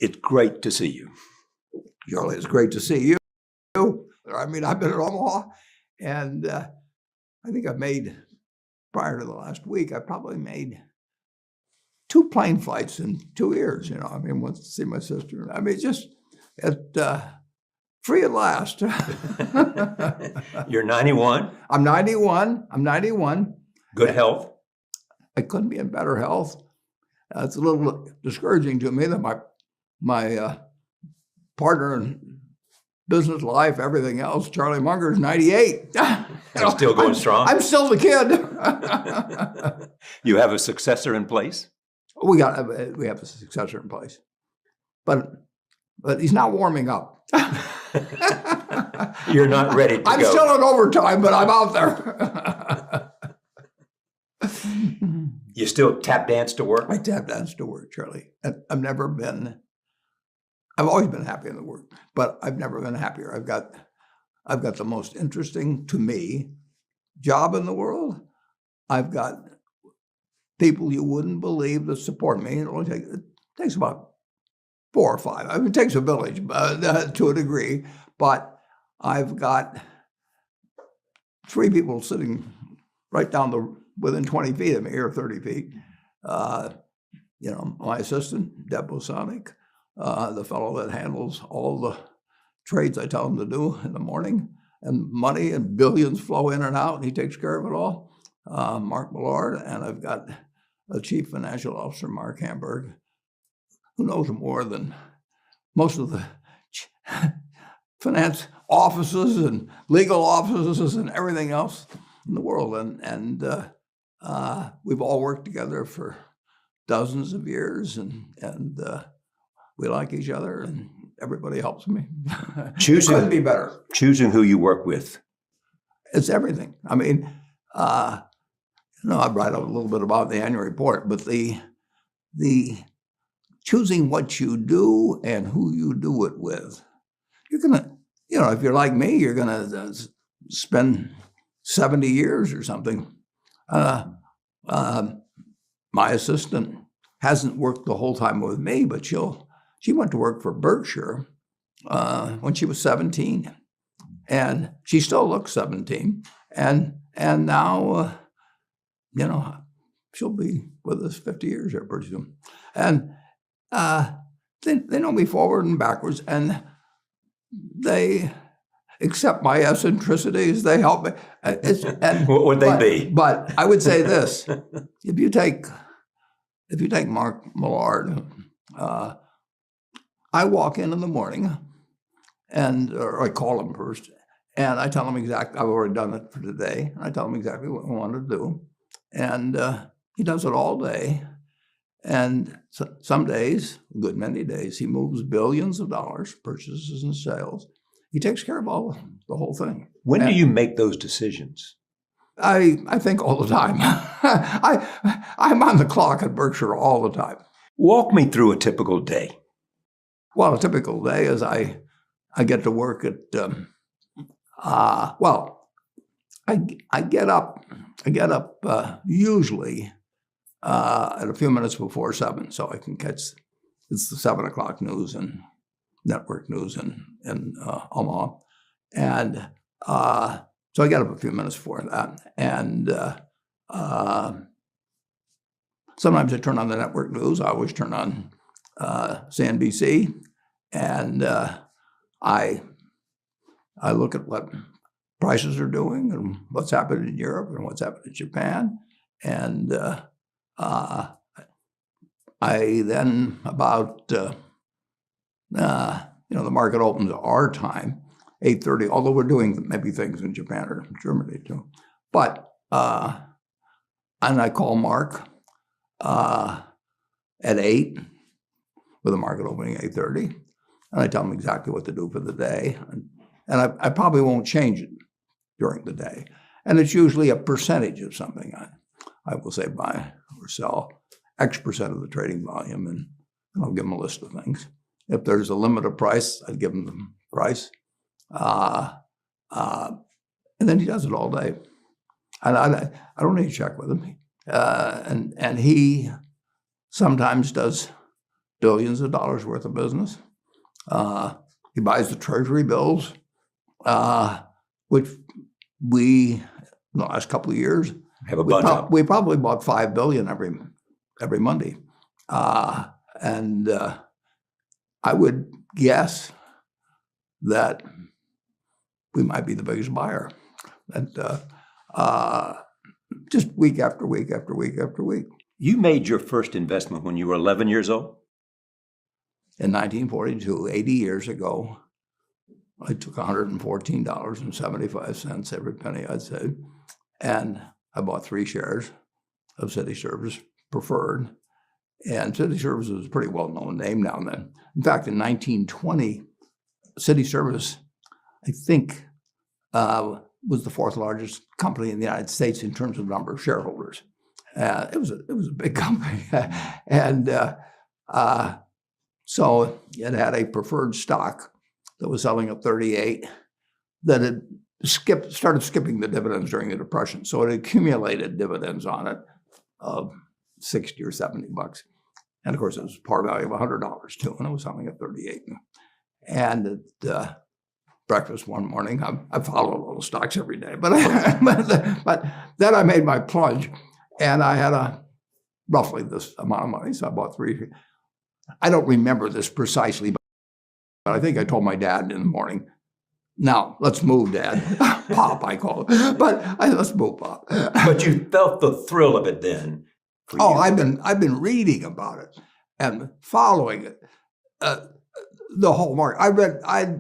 It's great to see you. Charlie, it's great to see you. I mean, I've been in Omaha, and I think I've made, prior to the last week, I probably made 2 plane flights in 2 years. You know, I mean, once to see my sister. I mean, just free at last. You're 91. I'm 91. Good health. I couldn't be in better health. It's a little discouraging to me that my partner in business life, everything else, Charlie Munger, is 98. And still going strong. I'm still the kid. You have a successor in place? We have a successor in place, but he's not warming up. You're not ready to I'm go. still in overtime, but I'm out there. You still tap dance to work? I tap dance to work, Charlie. I've always been happy in the work, but I've never been happier. I've got the most interesting, to me, job in the world. I've got people you wouldn't believe that support me. It takes about 4 or 5. I mean, it takes a village to a degree, but I've got 3 people sitting right down within 20 feet of me, or 30 feet. You know, my assistant, Deb Bosonic, the fellow that handles all the trades I tell him to do in the morning, and money and billions flow in and out, and he takes care of it all. Mark Millard, and I've got a chief financial officer, Mark Hamburg, who knows more than most of the finance offices and legal offices and everything else in the world. And we've all worked together for dozens of years, and we like each other, and everybody helps me. Couldn't be better. Choosing who you work with. It's everything. I mean, I write a little bit about the annual report, but the choosing what you do and who you do it with. You're gonna, if you're like me, you're gonna spend 70 years or something. My assistant hasn't worked the whole time with me, but she went to work for Berkshire when she was 17, and she still looks 17, and now she'll be with us 50 years here pretty soon, and they know me forward and backwards, and they accept my eccentricities. They help me. What would they be? But I would say this: if you take Mark Millard, I walk in the morning, or I call him first, and I tell him exactly. I've already done it for today, and I tell him exactly what I want to do, and he does it all day. And some days, a good many days, he moves billions of dollars, purchases and sales. He takes care of the whole thing. When do you make those decisions? I think all the time. I'm on the clock at Berkshire all the time. Walk me through a typical day. Well, a typical day is I get to work at I get up usually at a few minutes before 7, so I can catch it's the 7 o'clock news and network news in Omaha, and so I get up a few minutes before that, and sometimes I turn on the network news. I always turn on CNBC, and I look at what prices are doing and what's happened in Europe and what's happened in Japan, and I then about the market opens our time, 8:30. Although we're doing maybe things in Japan or Germany too, but and I call Mark at 8 with the market opening at 8:30, and I tell him exactly what to do for the day, and I probably won't change it during the day, and it's usually a percentage of something. I will say buy or sell X percent of the trading volume, and I'll give him a list of things. If there's a limit of price, I'd give him the price. And then he does it all day. And I don't need to check with him. And he sometimes does billions of dollars worth of business. He buys the treasury bills, which we, in the last couple of years, Have a bunch of. we probably bought $5 billion every Monday. And I would guess that we might be the biggest buyer. And just week after week after week after week. You made your first investment when you were 11 years old? In 1942, 80 years ago, I took $114.75, every penny I'd saved, and I bought 3 shares of City Service Preferred. And City Service was a pretty well-known name now and then. In fact, in 1920, City Service, I think, was the 4th largest company in the United States in terms of number of shareholders. It was a big company, and so it had a preferred stock that was selling at 38 that had started skipping the dividends during the Depression. So it accumulated dividends on it of $60 or $70. And of course, it was par value of $100 too, and it was selling at 38. And at breakfast one morning, I follow little stocks every day, but then I made my plunge, and I had roughly this amount of money, so I bought 3. I don't remember this precisely, but I think I told my dad in the morning, "Now, let's move, Dad." Pop, I call it. Let's move, Pop. But you felt the thrill of it then. Oh, I've been reading about it and following it. The whole market. I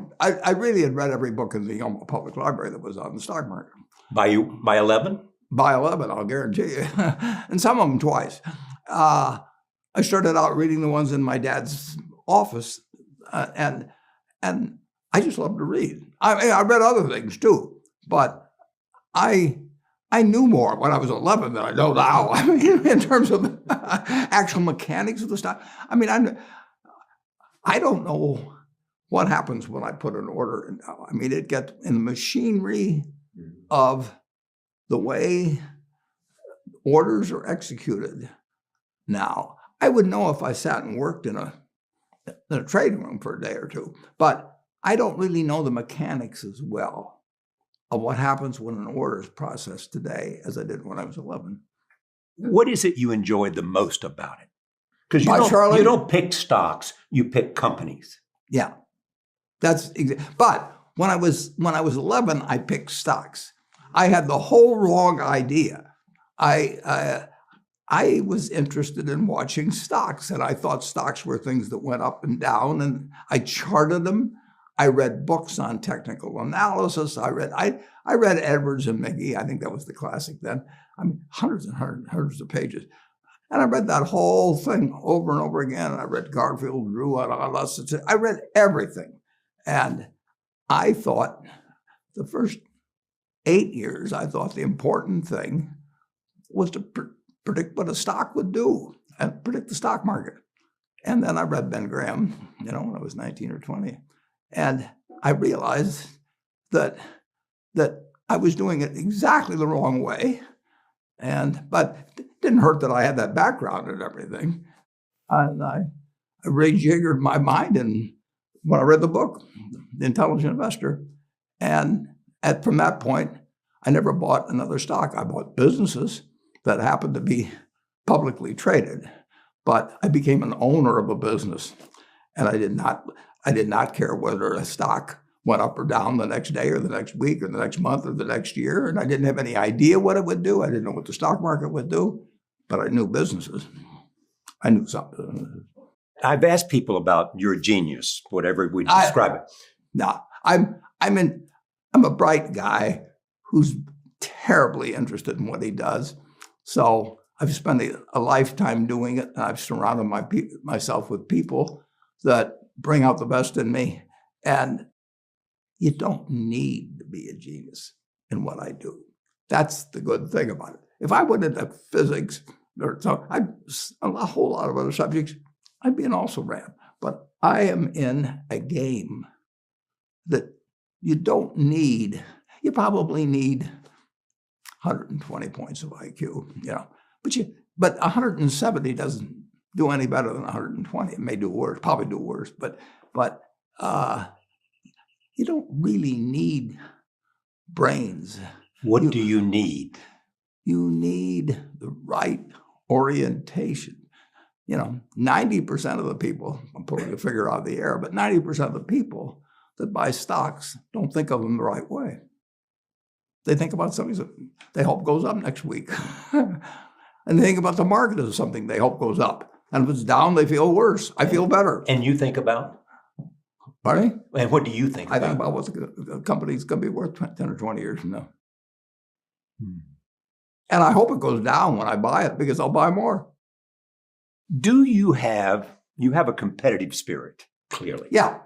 really had read every book in the Omaha Public Library that was on the stock market. By 11? By 11, I'll guarantee you. And some of them twice. I started out reading the ones in my dad's office, and I just loved to read. I read other things too, but I knew more when I was 11 than I know now. I mean, in terms of the actual mechanics of the stock. I mean, I don't know what happens when I put an order in now. I mean, it gets in the machinery of the way orders are executed now. I would know if I sat and worked in a trading room for a day or two, but I don't really know the mechanics as well of what happens when an order is processed today as I did when I was 11. What is it you enjoyed the most about it? Because you don't pick stocks, you pick companies. Yeah, but when I was 11, I picked stocks. I had the whole wrong idea. I was interested in watching stocks, and I thought stocks were things that went up and down, and I charted them. I read books on technical analysis. I read Edwards and McGee. I think that was the classic then. I mean, hundreds and hundreds of pages. And I read that whole thing over and over again. And I read Garfield, Drew, I read everything. And I thought the first 8 years, I thought the important thing was to predict what a stock would do and predict the stock market. And then I read Ben Graham, when I was 19 or 20. And I realized that I was doing it exactly the wrong way. But it didn't hurt that I had that background and everything. And I rejiggered my mind when I read the book, The Intelligent Investor. And from that point, I never bought another stock. I bought businesses that happened to be publicly traded, but I became an owner of a business, and I did not care whether a stock went up or down the next day or the next week or the next month or the next year, and I didn't have any idea what it would do. I didn't know what the stock market would do, but I knew businesses. I knew something. I've asked people about your genius, whatever we describe it. No, I'm a bright guy who's terribly interested in what he does. So I've spent a lifetime doing it, and I've surrounded myself with people that bring out the best in me. And you don't need to be a genius in what I do. That's the good thing about it. If I went into physics or a whole lot of other subjects, I'd be an also-ran. But I am in a game that you don't need. You probably need 120 points of IQ, but 170 doesn't do any better than 120. It may do worse, probably do worse, but you don't really need brains. What do you need? You need the right orientation. 90% of the people, I'm pulling a figure out of the air, but 90% of the people that buy stocks don't think of them the right way. They think about something that they hope goes up next week. And they think about the market as something they hope goes up. And if it's down, they feel worse. I feel better. And you think about? Pardon? And what do you think about? I think about what the company's going to be worth 10 or 20 years from now. And I hope it goes down when I buy it because I'll buy more. Do you have a competitive spirit? Clearly. Yeah.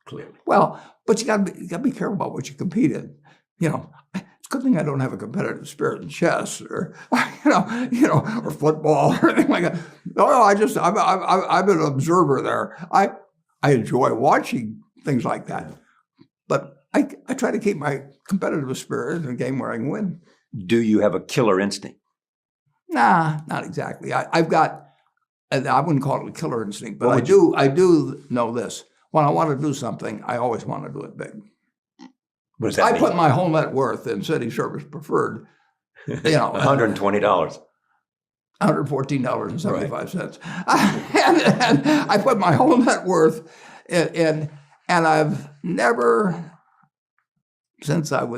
Clearly. Well, but you got to be careful about what you compete in. It's a good thing I don't have a competitive spirit in chess or or football or anything like that. No, I'm an observer there. I enjoy watching things like that, but I try to keep my competitive spirit in a game where I can win. Do you have a killer instinct? Nah, not exactly. I've got. I wouldn't call it a killer instinct, but I do know this. When I want to do something, I always want to do it big. What does that mean? I put my whole net worth in City Service Preferred. $120. $114.75. And I put my whole net worth in, and I've never, since that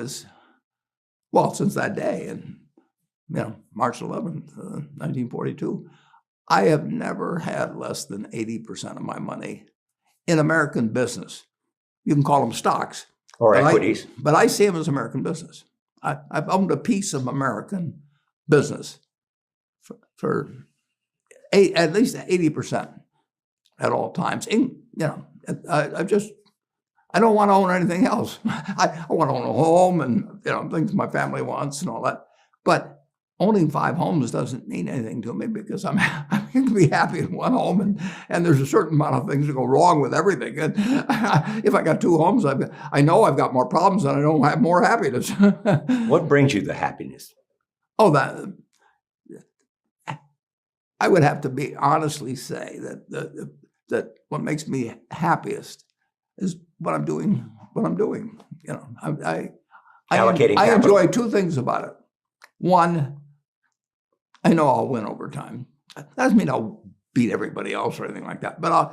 day, and March 11th, 1942, I have never had less than 80% of my money in American business. You can call them stocks. Or equities. But I see them as American business. I've owned a piece of American business for at least 80% at all times. And, I don't want to own anything else. I want to own a home and things my family wants and all that. But owning 5 homes doesn't mean anything to me because I'm going to be happy in one home, and there's a certain amount of things that go wrong with everything. And if I got 2 homes, I know I've got more problems and I don't have more happiness. What brings you the happiness? Oh, that I would have to honestly say that what makes me happiest is what I'm doing. I enjoy 2 things about it. One, I know I'll win over time. That doesn't mean I'll beat everybody else or anything like that. But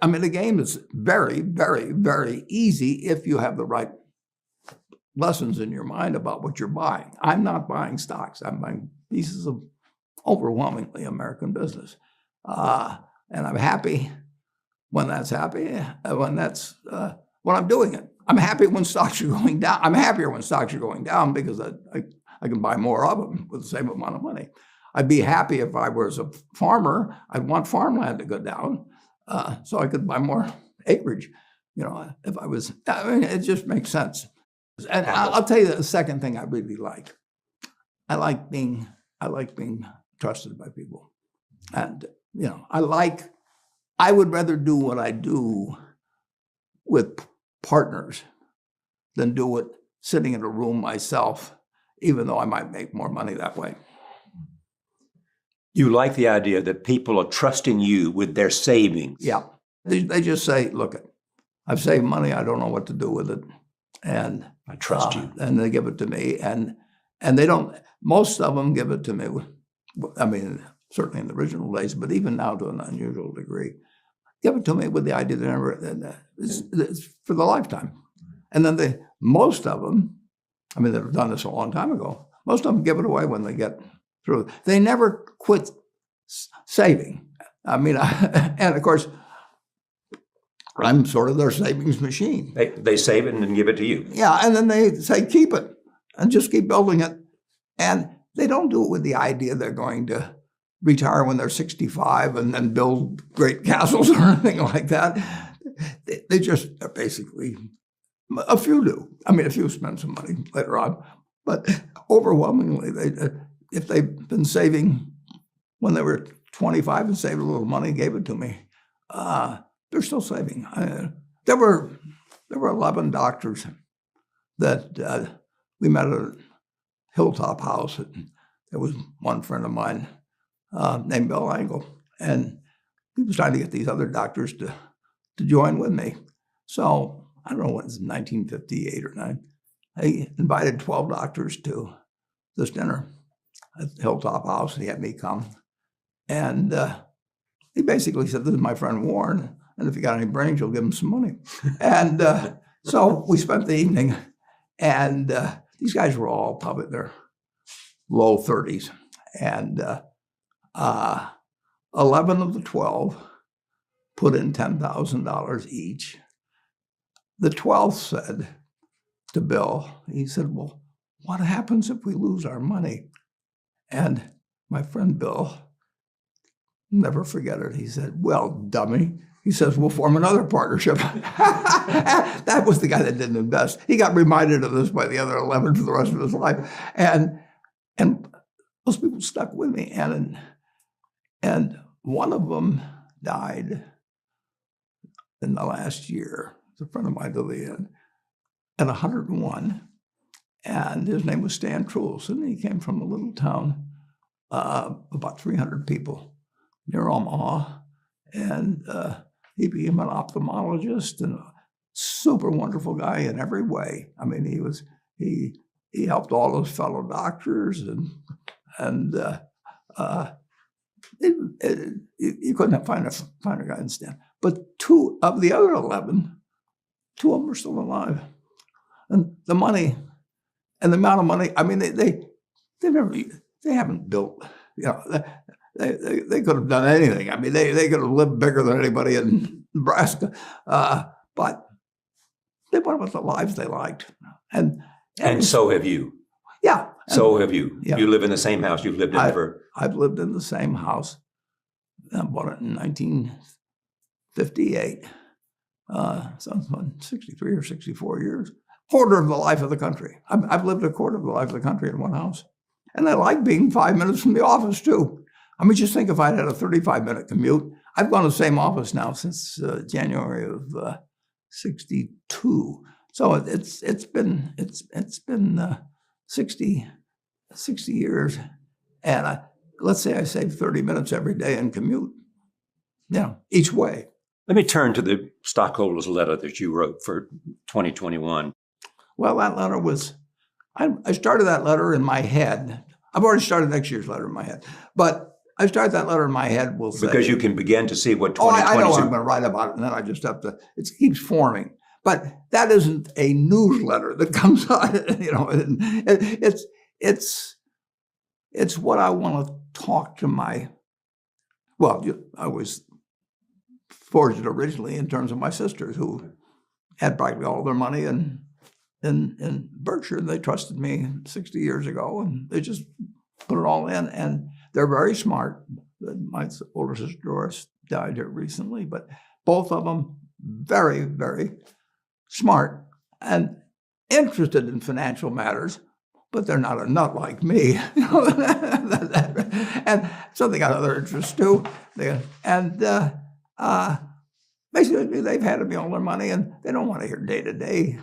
I'm in a game that's very, very, very easy if you have the right lessons in your mind about what you're buying. I'm not buying stocks. I'm buying pieces of overwhelmingly American business. And I'm happy when that's when I'm doing it. I'm happy when stocks are going down. I'm happier when stocks are going down because I can buy more of them with the same amount of money. I'd be happy if I was a farmer. I'd want farmland to go down so I could buy more acreage. If I was, it just makes sense. And I'll tell you the second thing I really like. I like being trusted by people, and I would rather do what I do with partners than do it sitting in a room myself, even though I might make more money that way. You like the idea that people are trusting you with their savings. Yeah. They just say, look, I've saved money. I don't know what to do with it. And I trust you. And they give it to me. And they don't, most of them give it to me. Certainly in the original days, but even now to an unusual degree, give it to me with the idea that it's for the lifetime. And then most of them, they've done this a long time ago. Most of them give it away when they get through. They never quit saving. And of course, I'm sort of their savings machine. They save it and then give it to you. Yeah, and then they say, keep it and just keep building it. And they don't do it with the idea they're going to retire when they're 65 and then build great castles or anything like that. They just are basically, a few do. A few spend some money later on. But overwhelmingly, if they've been saving when they were 25 and saved a little money, gave it to me, they're still saving. There were 11 doctors that we met at a hilltop house. There was one friend of mine named Bill Angle, And he was trying to get these other doctors to join with me. So I don't know what it was, 1958 or 9. I invited 12 doctors to this dinner at Hilltop House. He had me come. And he basically said, this is my friend Warren, and if you got any brains, you'll give him some money. And so we spent the evening, and these guys were all probably in their low 30s. And 11 of the 12 put in $10,000 each. The 12th said to Bill, he said, well, what happens if we lose our money? And my friend Bill, never forget it, he said, well, dummy, he says, we'll form another partnership. That was the guy that didn't invest. He got reminded of this by the other 11 for the rest of his life. And those people stuck with me. And one of them died in the last year. It's a friend of mine till the end, at 101. And his name was Stan Truls. And he came from a little town, about 300 people near Omaha. And he became an ophthalmologist and a super wonderful guy in every way. I mean, he helped all his fellow doctors, and you couldn't find a guy in Stan. But 2 of the other 11, 2 of them are still alive. And the money and the amount of money, I mean, they haven't built, they could have done anything. I mean, they could have lived bigger than anybody in Nebraska, but they went with the lives they liked. And so have you. Yeah. So have you. Yeah. You live in the same house you've lived in for... I've lived in the same house. I bought it in 1958. So 63 or 64 years. Quarter of the life of the country. I've lived a quarter of the life of the country in one house. And I like being 5 minutes from the office, too. I mean, just think if I'd had a 35-minute commute. I've gone to the same office now since January of 62. So it's been 60 years. And let's say I save 30 minutes every day in commute, each way. Let me turn to the stockholders' letter that you wrote for 2021. Well, that letter was, I started that letter in my head. I've already started next year's letter in my head. But I started that letter in my head, we'll say. Because you can begin to see what 2022... I know what I'm going to write about it, and then I just have to, it keeps forming. But that isn't a newsletter that comes out, it's what I want to talk to I was forged it originally in terms of my sisters who had practically all their money in Berkshire. They trusted me 60 years ago, and they just put it all in. And they're very smart. My older sister Doris died here recently, but both of them very, very smart and interested in financial matters, but they're not a nut like me. And so they got other interests too. Basically, they've handed me all their money, and they don't want to hear day to day.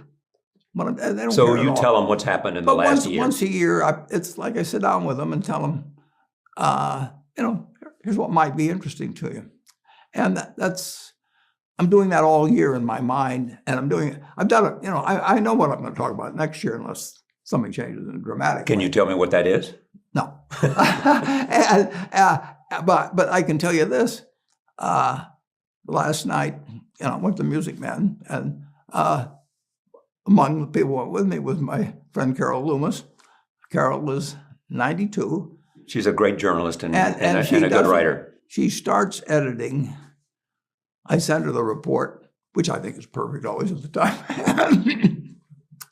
So you tell them what's happened in the last year. Once a year, it's like I sit down with them and tell them, here's what might be interesting to you, and I'm doing that all year in my mind, and I've done it. I know what I'm going to talk about next year unless something changes in a dramatic Can way. you tell me what that is? No, but I can tell you this. Last night, I went to Music Man, and among the people who went with me was my friend Carol Loomis. Carol is 92. She's a great journalist and a she good writer. She starts editing. I send her the report, which I think is perfect always at the time.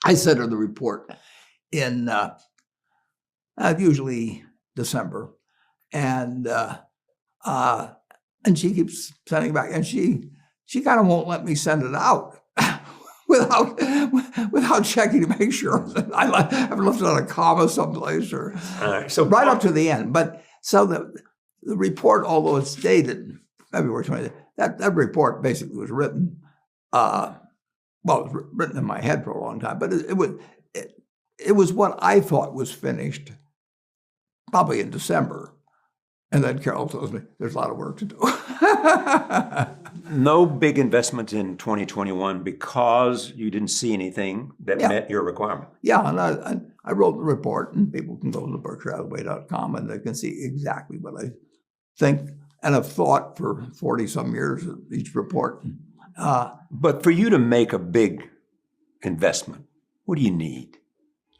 I send her the report in usually December, and she keeps sending back, and she kind of won't let me send it out without checking to make sure that I haven't left out a comma someplace or so right up to the end. But so the report, although it's dated February 20th, that report basically was written. It was written in my head for a long time, but it was what I thought was finished, probably in December. And then Carol tells me there's a lot of work to do. No big investments in 2021 because you didn't see anything that met your requirement. Yeah, and I wrote the report, and people can go to BerkshireHathaway.com and they can see exactly what I think and have thought for 40-some years of each report. But for you to make a big investment, what do you need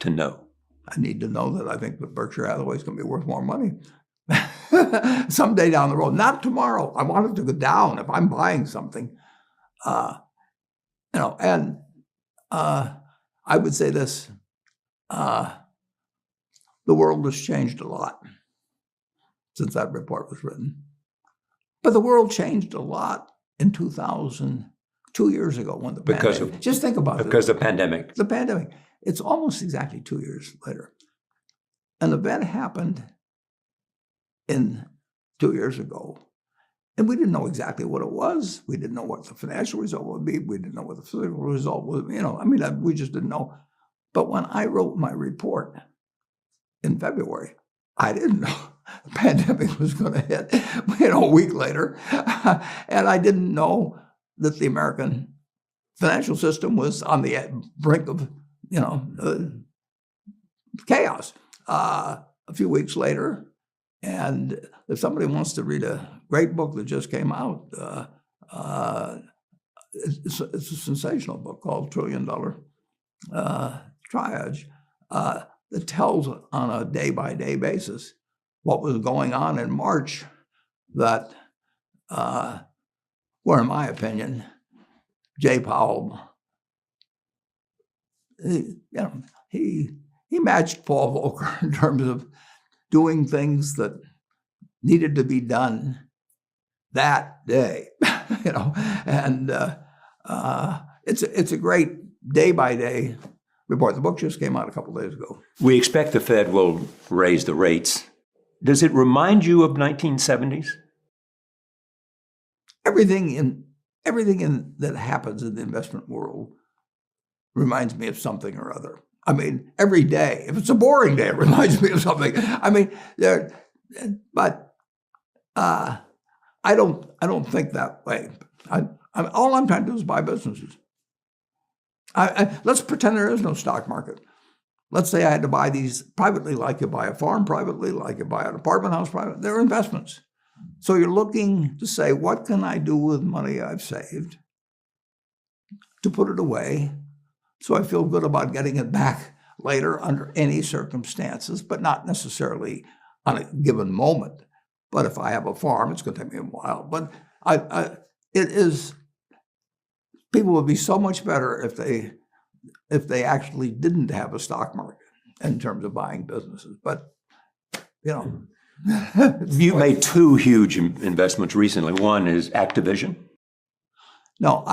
to know? I need to know that I think that Berkshire Hathaway is going to be worth more money someday down the road. Not tomorrow. I want it to go down if I'm buying something. And I would say this. The world has changed a lot since that report was written. But the world changed a lot in 2000, 2 years ago when the pandemic. Just think about it. Because of the pandemic. The pandemic. It's almost exactly 2 years later. An event happened 2 years ago. And we didn't know exactly what it was. We didn't know what the financial result would be. We didn't know what the physical result was. We just didn't know. But when I wrote my report in February, I didn't know the pandemic was going to hit, a week later. And I didn't know that the American financial system was on the brink of, chaos. A few weeks later, and if somebody wants to read a great book that just came out, it's a sensational book called $1 Trillion Triage that tells on a day-by-day basis what was going on in March that, where in my opinion, Jay Powell, he matched Paul Volcker in terms of doing things that needed to be done that day, and it's a great day-by-day report. The book just came out a couple of days ago. We expect the Fed will raise the rates. Does it remind you of 1970s? Everything that happens in the investment world reminds me of something or other. I mean, every day. If it's a boring day, it reminds me of something. I mean, but I don't think that way. All I'm trying to do is buy businesses. Let's pretend there is no stock market. Let's say I had to buy these privately, like you buy a farm privately, like you buy an apartment house privately. They're investments. So you're looking to say, what can I do with money I've saved to put it away so I feel good about getting it back later under any circumstances, but not necessarily on a given moment. But if I have a farm, it's going to take me a while. But people would be so much better if they actually didn't have a stock market in terms of buying businesses. But, You made two huge investments recently. One is Activision. No,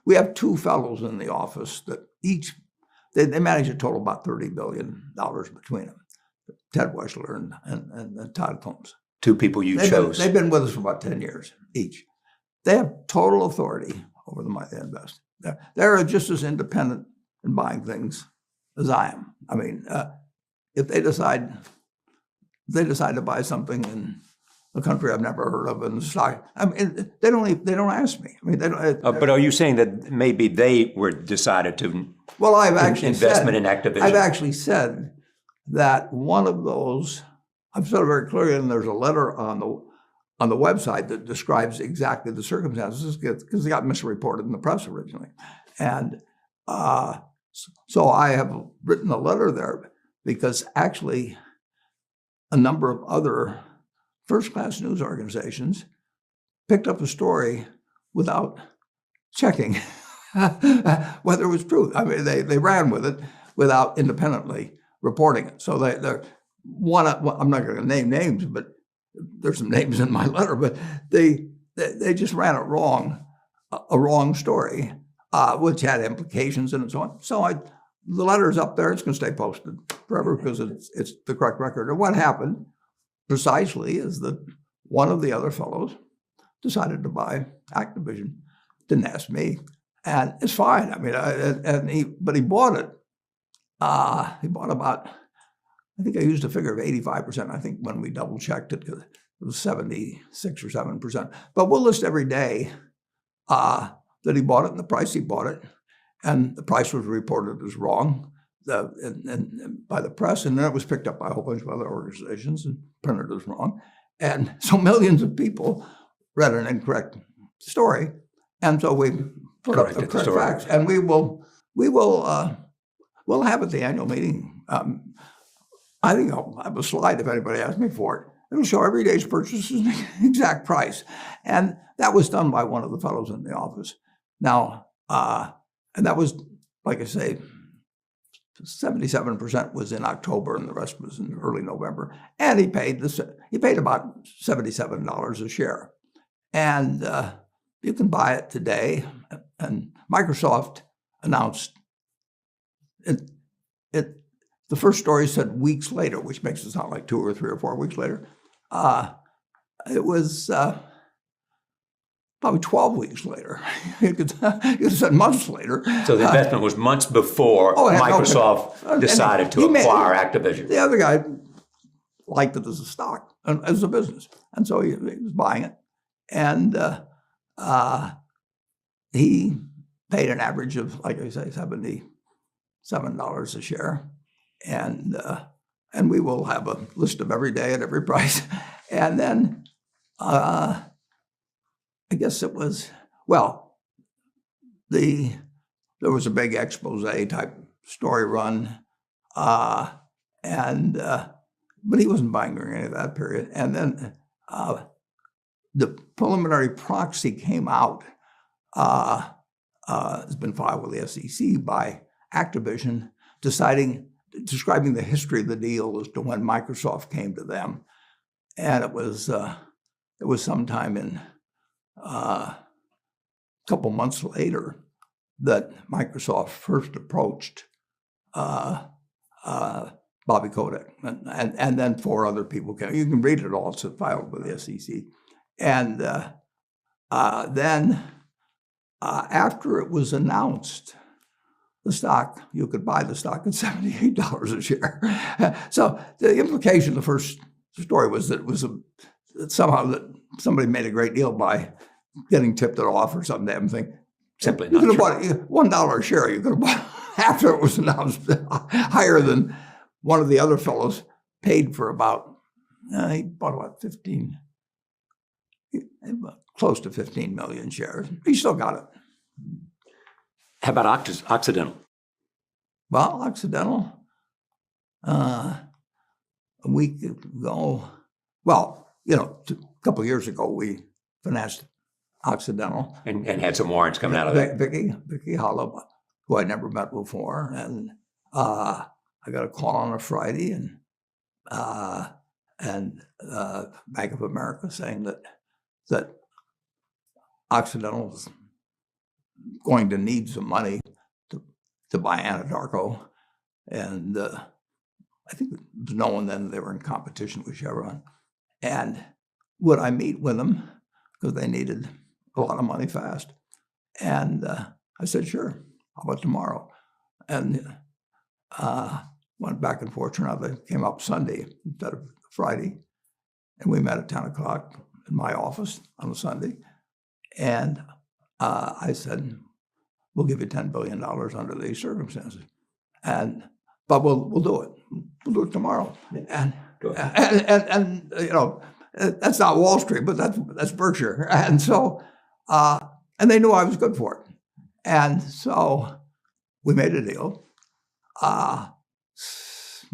we have two fellows in the office that each, they manage a total of about $30 billion between them, Ted Weschler and Todd Combs. Two people you chose. They've been with us for about 10 years each. They have total authority over the money they invest. They're just as independent in buying things as I am. I mean, if they decide to buy something in a country I've never heard of in the stock, I mean, they don't ask me. I mean, they don't. But are you saying that maybe they were decided to? Well, I've actually investment in Activision. I've actually said that one of those. I've said it very clearly, and there's a letter on the website that describes exactly the circumstances because it got misreported in the press originally, and so I have written a letter there because actually a number of other first-class news organizations picked up a story without checking whether it was true. I mean, they ran with it without independently reporting it. So they're one. I'm not going to name names, but there's some names in my letter. But they just ran it wrong, a wrong story, which had implications and so on. So the letter's up there. It's going to stay posted forever because it's the correct record. And what happened precisely is that one of the other fellows decided to buy Activision. Didn't ask me, and it's fine. I mean, but he bought it. He bought about I think I used a figure of 85%. I think when we double checked it, it was 76 or 7%. But we'll list every day that he bought it and the price he bought it, and the price was reported as wrong by the press, and then it was picked up by a whole bunch of other organizations and printed as wrong. And so millions of people read an incorrect story, and so we put up the correct facts, and we'll have at the annual meeting. I think I'll have a slide if anybody asks me for it. It'll show every day's purchases and exact price, and that was done by one of the fellows in the office. Now, and that was, like I say, 77% was in October, and the rest was in early November. And he paid about $77 a share, and you can buy it today. And Microsoft announced it. The first story said weeks later, which makes it sound like 2 or 3 or 4 weeks later. It was probably 12 weeks later. You could have said months later. So the investment was months before Microsoft decided to acquire Activision. The other guy liked it as a stock, as a business. And so he was buying it. And he paid an average of, like I say, $77 a share. And we will have a list of every day at every price. And then I guess it was, there was a big expose type story run, but he wasn't buying during any of that period. And then the preliminary proxy came out. It's been filed with the SEC by Activision, describing the history of the deal as to when Microsoft came to them. And it was sometime in a couple months later that Microsoft first approached Bobby Kotick, and then 4 other people came. You can read it all; it's filed with the SEC. And then after it was announced, you could buy the stock at $78 a share. So the implication of the first story was that it was somehow that somebody made a great deal by getting tipped it off or some damn thing. Simply you not could true. have bought $1 a share. You could have bought after it was announced higher than one of the other fellows paid for about. He bought about close to 15 million shares. He still got it. How about Occidental? Well, Occidental, a week ago, a couple of years ago, we financed Occidental. And had some warrants coming out of that. Vicky Hollow, who I'd never met before. And I got a call on a Friday, and Bank of America saying that Occidental was going to need some money to buy Anadarko, and I think it was known then they were in competition with Chevron. And would I meet with them because they needed a lot of money fast? And I said, sure. How about tomorrow? And went back and forth. They came up Sunday instead of Friday, and we met at 10 o'clock in my office on a Sunday. And I said, we'll give you $10 billion under these circumstances, but we'll do it. We'll do it tomorrow. And that's not Wall Street, but that's Berkshire. And so, and they knew I was good for it. And so we made a deal.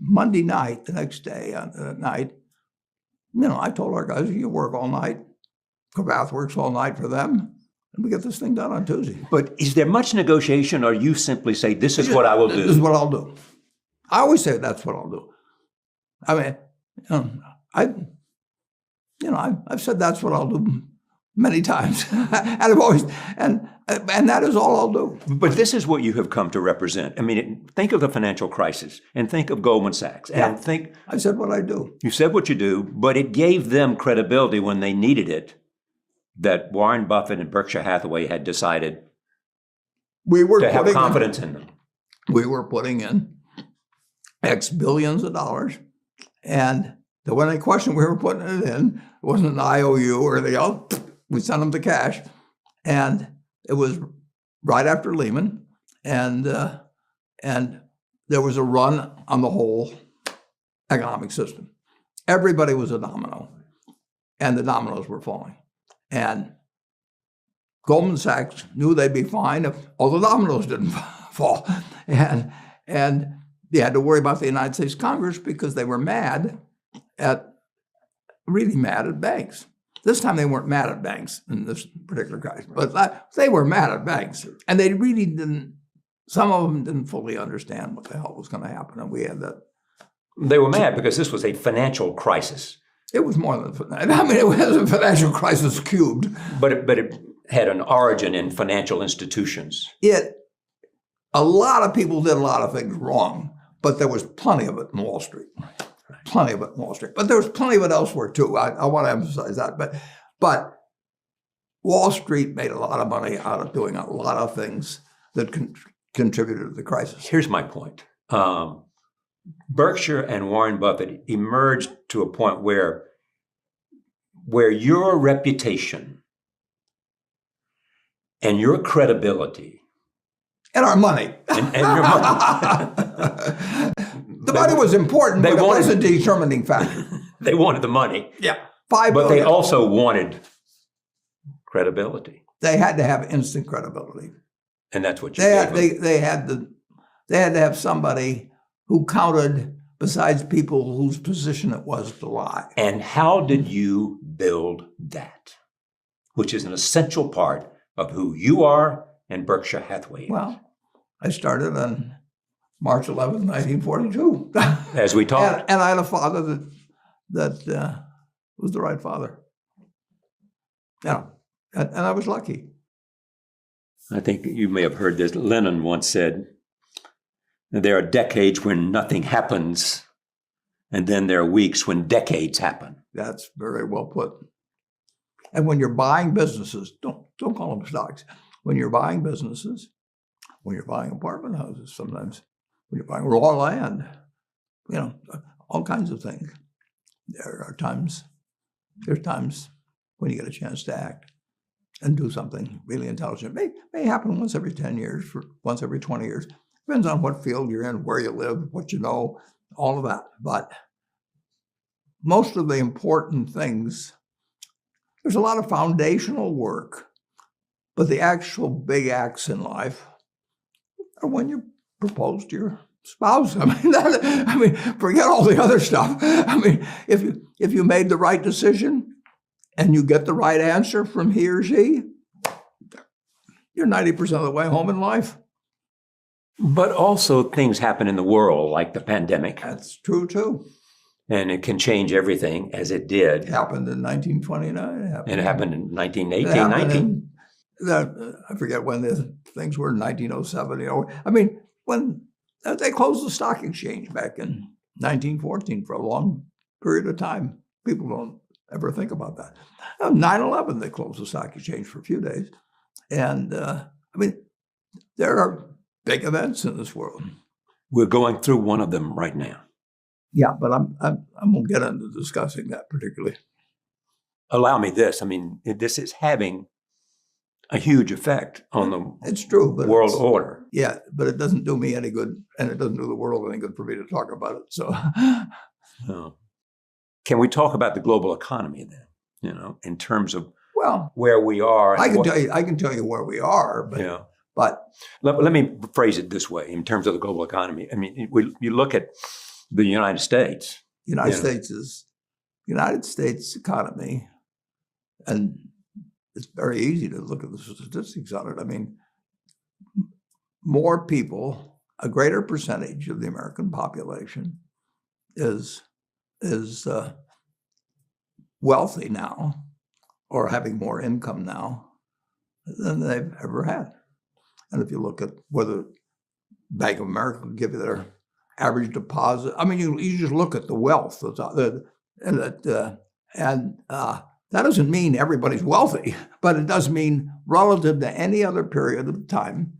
Monday night, the next day at night, I told our guys, you work all night. Cravath works all night for them. And we get this thing done on Tuesday. But is there much negotiation, or you simply say, this is what I will do? This is what I'll do. I always say that's what I'll do. I mean, I've said that's what I'll do many times. And I've always, and that is all I'll do. But this is what you have come to represent. I mean, think of the financial crisis and think of Goldman Sachs. And think. I said what I do. You said what you do, but it gave them credibility when they needed it, that Warren Buffett and Berkshire Hathaway had decided to have confidence in them. We were putting in X billions of dollars And when they questioned we were putting it in, it wasn't an IOU or anything else. We sent them the cash. And it was right after Lehman. And there was a run on the whole economic system. Everybody was a domino. And the dominoes were falling. And Goldman Sachs knew they'd be fine if all the dominoes didn't fall. And they had to worry about the United States Congress because they were really mad at banks. This time they weren't mad at banks in this particular crisis, but they were mad at banks. And they really didn't, some of them didn't fully understand what the hell was going to happen. And we had that. They were mad because this was a financial crisis. It was more than, I mean, it was a financial crisis cubed. But it had an origin in financial institutions. A lot of people did a lot of things wrong, but there was plenty of it in Wall Street. Plenty of it in Wall Street. But there was plenty of it elsewhere too. I want to emphasize that. But Wall Street made a lot of money out of doing a lot of things that contributed to the crisis. Here's my point. Berkshire and Warren Buffett emerged to a point where your reputation and your credibility and our money. And your money. The money was important, but it was a determining factor. They wanted the money. Yeah. But they also wanted credibility. They had to have instant credibility. And that's what you gave them. They had to have somebody who counted besides people whose position it was to lie. And how did you build that? Which is an essential part of who you are and Berkshire Hathaway is. Well, I started on March 11th, 1942. As we talked. And I had a father that was the right father. Yeah, and I was lucky. I think you may have heard this. Lenin once said, there are decades when nothing happens, and then there are weeks when decades happen. That's very well put. And when you're buying businesses, don't call them stocks. When you're buying businesses, when you're buying apartment houses, sometimes when you're buying raw land, all kinds of things. There's times when you get a chance to act and do something really intelligent. May happen once every 10 years, once every 20 years. Depends on what field you're in, where you live, what you know, all of that. But most of the important things, there's a lot of foundational work, but the actual big acts in life are when you propose to your spouse. I mean, forget all the other stuff. I mean, if you made the right decision and you get the right answer from he or she, you're 90% of the way home in life. But also things happen in the world, like the pandemic. That's true, too. And it can change everything, as it did. It happened in 1929. It happened in 1918, I forget when the things were, 1907. I mean, when they closed the stock exchange back in 1914 for a long period of time. People don't ever think about that. 9/11, they closed the stock exchange for a few days. And I mean, there are big events in this world. We're going through one of them right now. Yeah, but I won't get into discussing that particularly. Allow me this. I mean, this is having a huge effect on the it's true, but world order. Yeah, but it doesn't do me any good, and it doesn't do the world any good for me to talk about it. So, Can we talk about the global economy then? In terms of well, where we are. I can tell you where we are, but yeah. But let me phrase it this way: in terms of the global economy, I mean, you look at the United States. United States economy, and it's very easy to look at the statistics on it. I mean, more people, a greater percentage of the American population is wealthy now, or having more income now than they've ever had. And if you look at whether Bank of America will give you their average deposit, I mean, you just look at the wealth and that doesn't mean everybody's wealthy, but it does mean relative to any other period of time.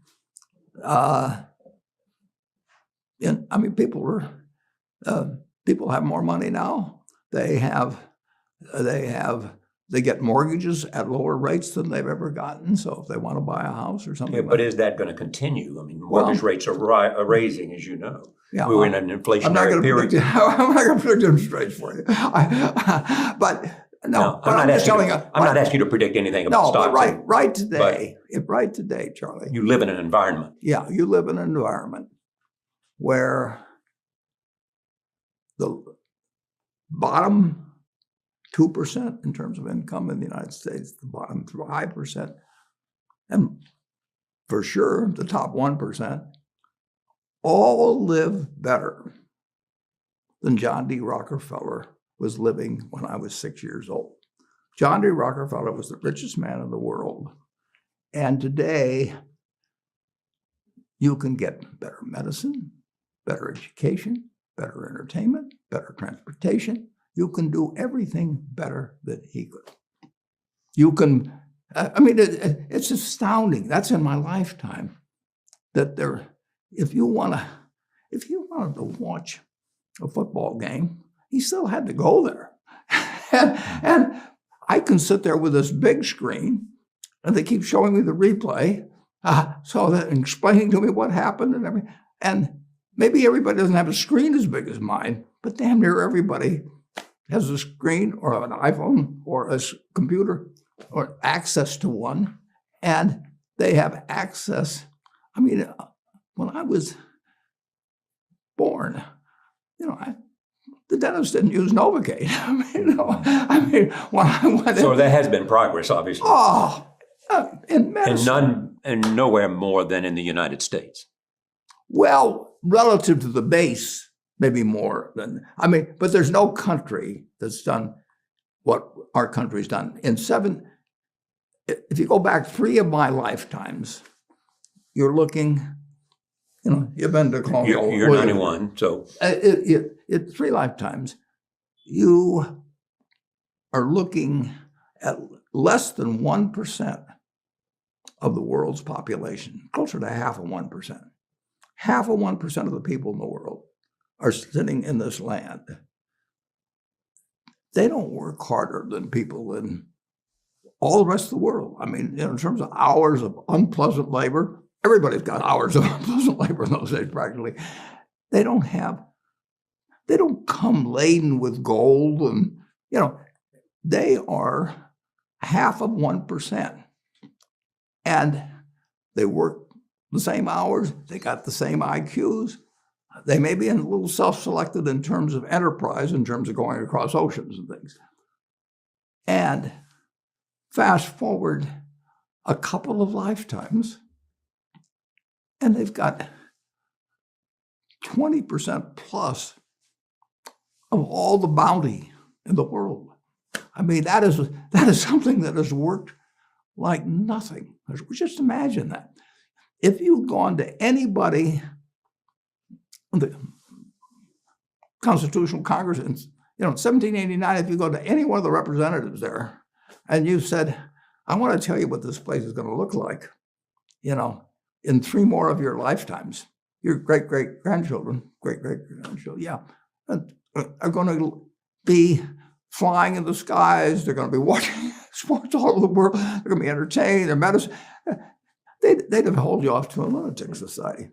People have more money now. They get mortgages at lower rates than they've ever gotten. So if they want to buy a house or something, but is that going to continue? I mean, mortgage rates are rising, as you know. Yeah, we were in an inflationary period. I'm not going to predict interest rates for you. But I'm just telling you. I'm not asking you to predict anything about stocks. But right today, Charlie. You live in an environment. Yeah, you live in an environment where the bottom 2% in terms of income in the United States, the bottom 5%, and for sure the top 1%, all live better than John D. Rockefeller was living when I was 6 years old. John D. Rockefeller was the richest man in the world. And today, you can get better medicine, better education, better entertainment, better transportation. You can do everything better than he could. You can, it's astounding. That's in my lifetime that if you wanted to watch a football game, he still had to go there. and I can sit there with this big screen and they keep showing me the replay, and explaining to me what happened and everything. And maybe everybody doesn't have a screen as big as mine, but damn near everybody has a screen or an iPhone or a computer or access to one. And they have access. I mean, when I was born, the dentist didn't use Novocaine. When I went so there has been progress, obviously. In medicine. And nowhere more than in the United States. Well, relative to the base, maybe more than, but there's no country that's done what our country's done. If you go back 3 of my lifetimes, you're looking, you've been to Colonial. You're 91, so. It's 3 lifetimes. You are looking at less than 1% of the world's population, closer to half of 1%. Half of 1% of the people in the world are sitting in this land. They don't work harder than people in all the rest of the world. In terms of hours of unpleasant labor, everybody's got hours of unpleasant labor in those days practically. They don't come laden with gold and, they are half of 1%. And they work the same hours, they got the same IQs. They may be a little self-selected in terms of enterprise, in terms of going across oceans and things. And fast forward a couple of lifetimes, and they've got 20% plus of all the bounty in the world. That is something that has worked like nothing. Just imagine that. If you'd gone to anybody in the Constitutional Congress in 1789, if you go to any one of the representatives there and you said, I want to tell you what this place is going to look like, in 3 more of your lifetimes, your great-great-grandchildren, are going to be flying in the skies. They're going to be watching sports all over the world. They're going to be entertained. Their medicine. They'd have held you off to a lunatic society.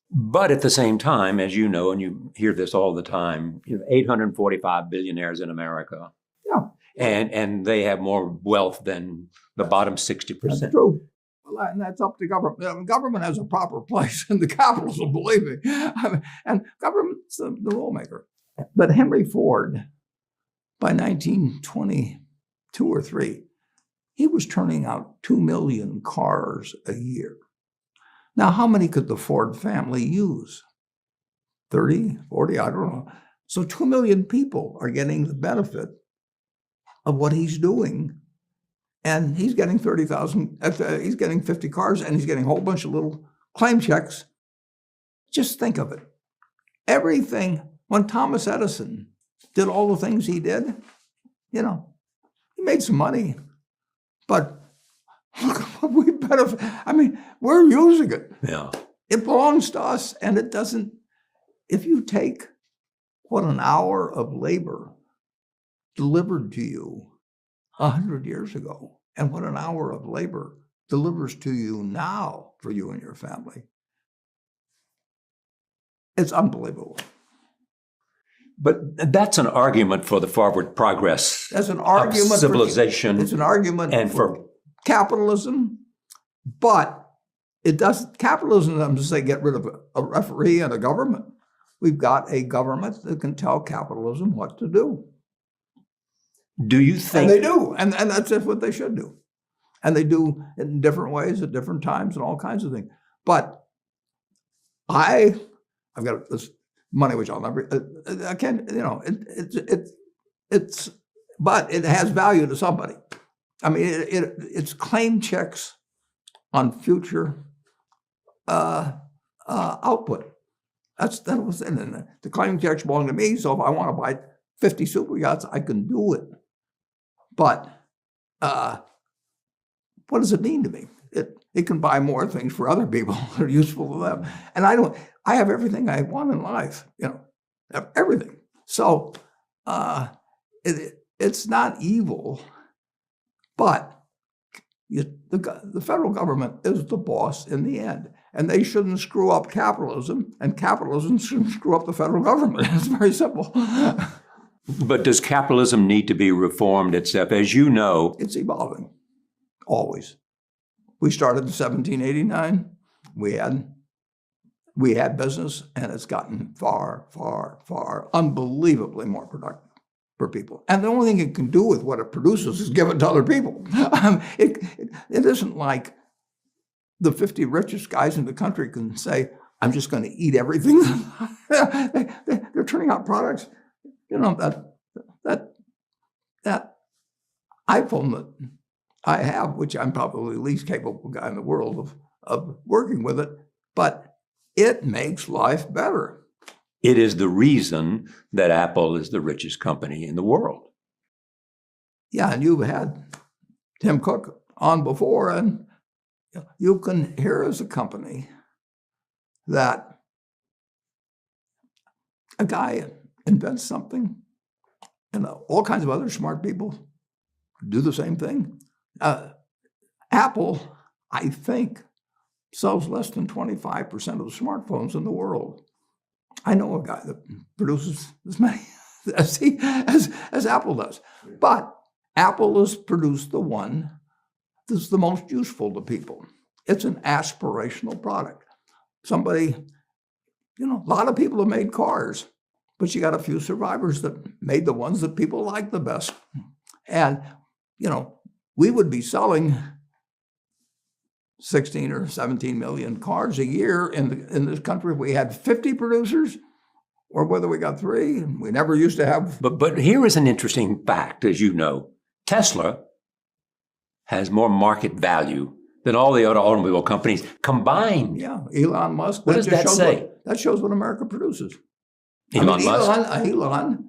But at the same time, as you know, and you hear this all the time, 845 billionaires in America. Yeah. And they have more wealth than the bottom 60%. That's true. Well, and that's up to government. Government has a proper place in the capitalism, believe me. And government's the rule maker. But Henry Ford, by 1922 or 3, he was turning out 2 million cars a year. Now, how many could the Ford family use? 30, 40, I don't know. So 2 million people are getting the benefit of what he's doing. And he's getting 30,000, he's getting 50 cars, and he's getting a whole bunch of little claim checks. Just think of it. Everything, when Thomas Edison did all the things he did, he made some money. But look what we benefit. We're using it. Yeah. It belongs to us, and it doesn't. If you take what an hour of labor delivered to you 100 years ago, and what an hour of labor delivers to you now for you and your family. It's unbelievable. But that's an argument for the forward progress That's an argument of civilization. It's an argument and for capitalism, but capitalism doesn't say get rid of a referee and a government. We've got a government that can tell capitalism what to do. Do you think? And they do, and that's just what they should do. And they do it in different ways at different times and all kinds of things. But I've got this money which I'll never. I can't. But it has value to somebody. I mean, it's claim checks on future output. That was it. And the claim checks belong to me. So if I want to buy 50 super yachts, I can do it. But what does it mean to me? It can buy more things for other people that are useful to them. And I have everything I want in life, everything. So it's not evil, but the federal government is the boss in the end. And they shouldn't screw up capitalism, and capitalism shouldn't screw up the federal government. It's very simple. But does capitalism need to be reformed itself? As you know, it's evolving, always. We started in 1789. We had business, and it's gotten far, far, far, unbelievably more productive for people. And the only thing it can do with what it produces is give it to other people. It isn't like the 50 richest guys in the country can say, I'm just going to eat everything. They're turning out products. That iPhone that I have, which I'm probably the least capable guy in the world of working with it, but it makes life better. It is the reason that Apple is the richest company in the world. Yeah, and you've had Tim Cook on before, and you can hear as a company that a guy invents something, and all kinds of other smart people do the same thing. Apple, I think, sells less than 25% of the smartphones in the world. I know a guy that produces as many as Apple does. But Apple has produced the one that's the most useful to people. It's an aspirational product. Somebody, a lot of people have made cars, but you got a few survivors that made the ones that people like the best. And, we would be selling 16 or 17 million cars a year in this country if we had 50 producers, or whether we got 3. We never used to have. But here is an interesting fact, as you know. Tesla has more market value than all the other automobile companies combined. Yeah, Elon Musk. What does that say? That shows what America produces. Elon Musk? Elon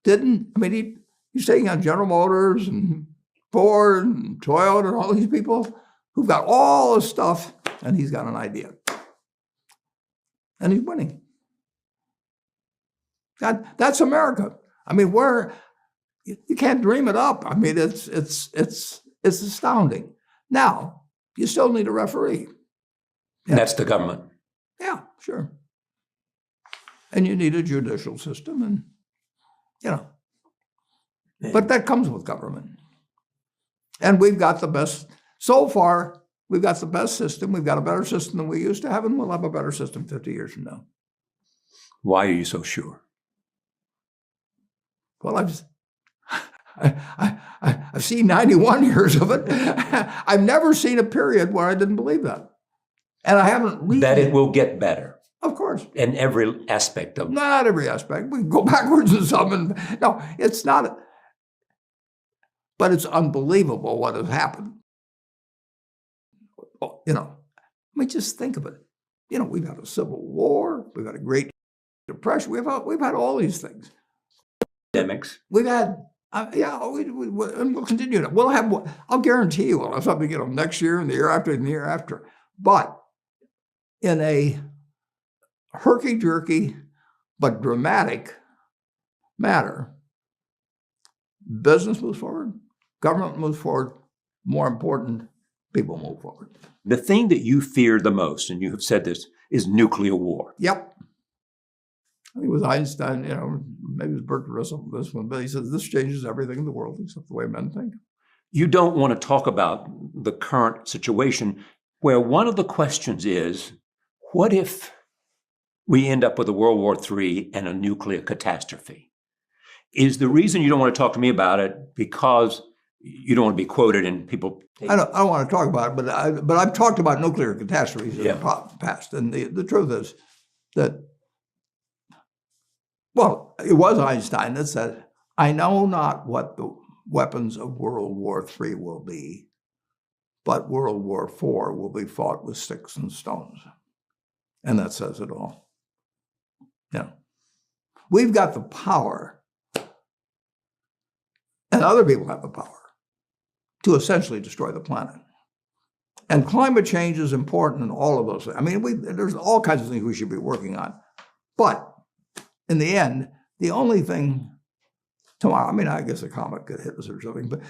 didn't, he's taking on General Motors and Ford and Toyota and all these people who've got all this stuff, and he's got an idea. And he's winning. That's America. You can't dream it up. It's astounding. Now, you still need a referee. Yeah. That's the government. Yeah, sure. And you need a judicial system, and but that comes with government. And we've got the best, so far, we've got the best system. We've got a better system than we used to have, and we'll have a better system 50 years from now. Why are you so sure? Well, I've seen 91 years of it. I've never seen a period where I didn't believe that. And I haven't read that it will get better. Of course. In every aspect of it. Not every aspect. We can go backwards in some. No, it's not. But it's unbelievable what has happened. Just think of it. We've had a civil war. We've had a Great Depression. We've had all these things. Pandemics. We've had, and we'll continue to. We'll have. I'll guarantee you, we'll have something next year and the year after and the year after. But in a herky-jerky but dramatic matter, business moves forward, government moves forward, more important, people move forward. The thing that you fear the most, and you have said this, is nuclear war. Yep. I think it was Einstein, maybe it was Berkshire, this one, but he said, this changes everything in the world except the way men think. You don't want to talk about the current situation where one of the questions is, what if we end up with a World War III and a nuclear catastrophe? Is the reason you don't want to talk to me about it because you don't want to be quoted and people... I don't want to talk about it, but I've talked about nuclear catastrophes in the past. And the truth is that, well, it was Einstein that said, I know not what the weapons of World War III will be, but World War IV will be fought with sticks and stones. And that says it all. We've got the power, and other people have the power, to essentially destroy the planet. And climate change is important in all of those things. I mean, there's all kinds of things we should be working on. But in the end, the only thing tomorrow, I mean, I guess a comet could hit us or something, but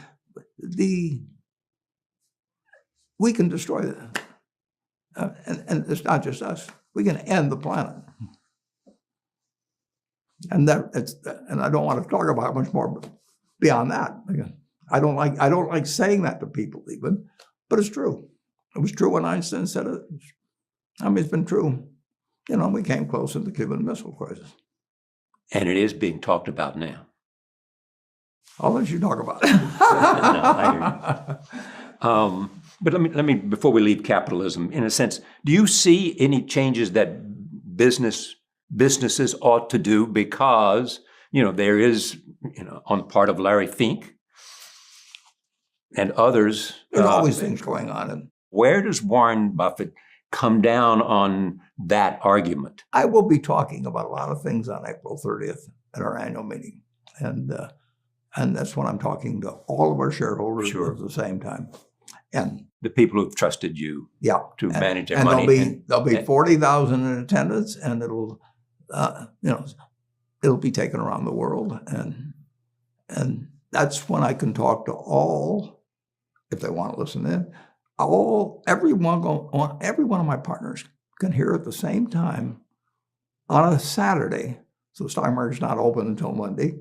we can destroy that. And it's not just us. We can end the planet. And and I don't want to talk about much more beyond that. I don't like saying that to people even, but it's true. It was true when Einstein said it. I mean, it's been true. We came close in the Cuban Missile Crisis. And it is being talked about now. I'll let you talk about it. No, I hear you. But let me, before we leave capitalism, in a sense, do you see any changes that businesses ought to do because, there is, on the part of Larry Fink and others. There's always things going on. And where does Warren Buffett come down on that argument? I will be talking about a lot of things on April 30th at our annual meeting. And that's when I'm talking to all of our shareholders at the same time. And the people who've trusted you to manage their money. There'll be 40,000 in attendance, and it'll be taken around the world. And that's when I can talk to all, if they want to listen in, every one of my partners can hear at the same time on a Saturday. So the stock market's not open until Monday.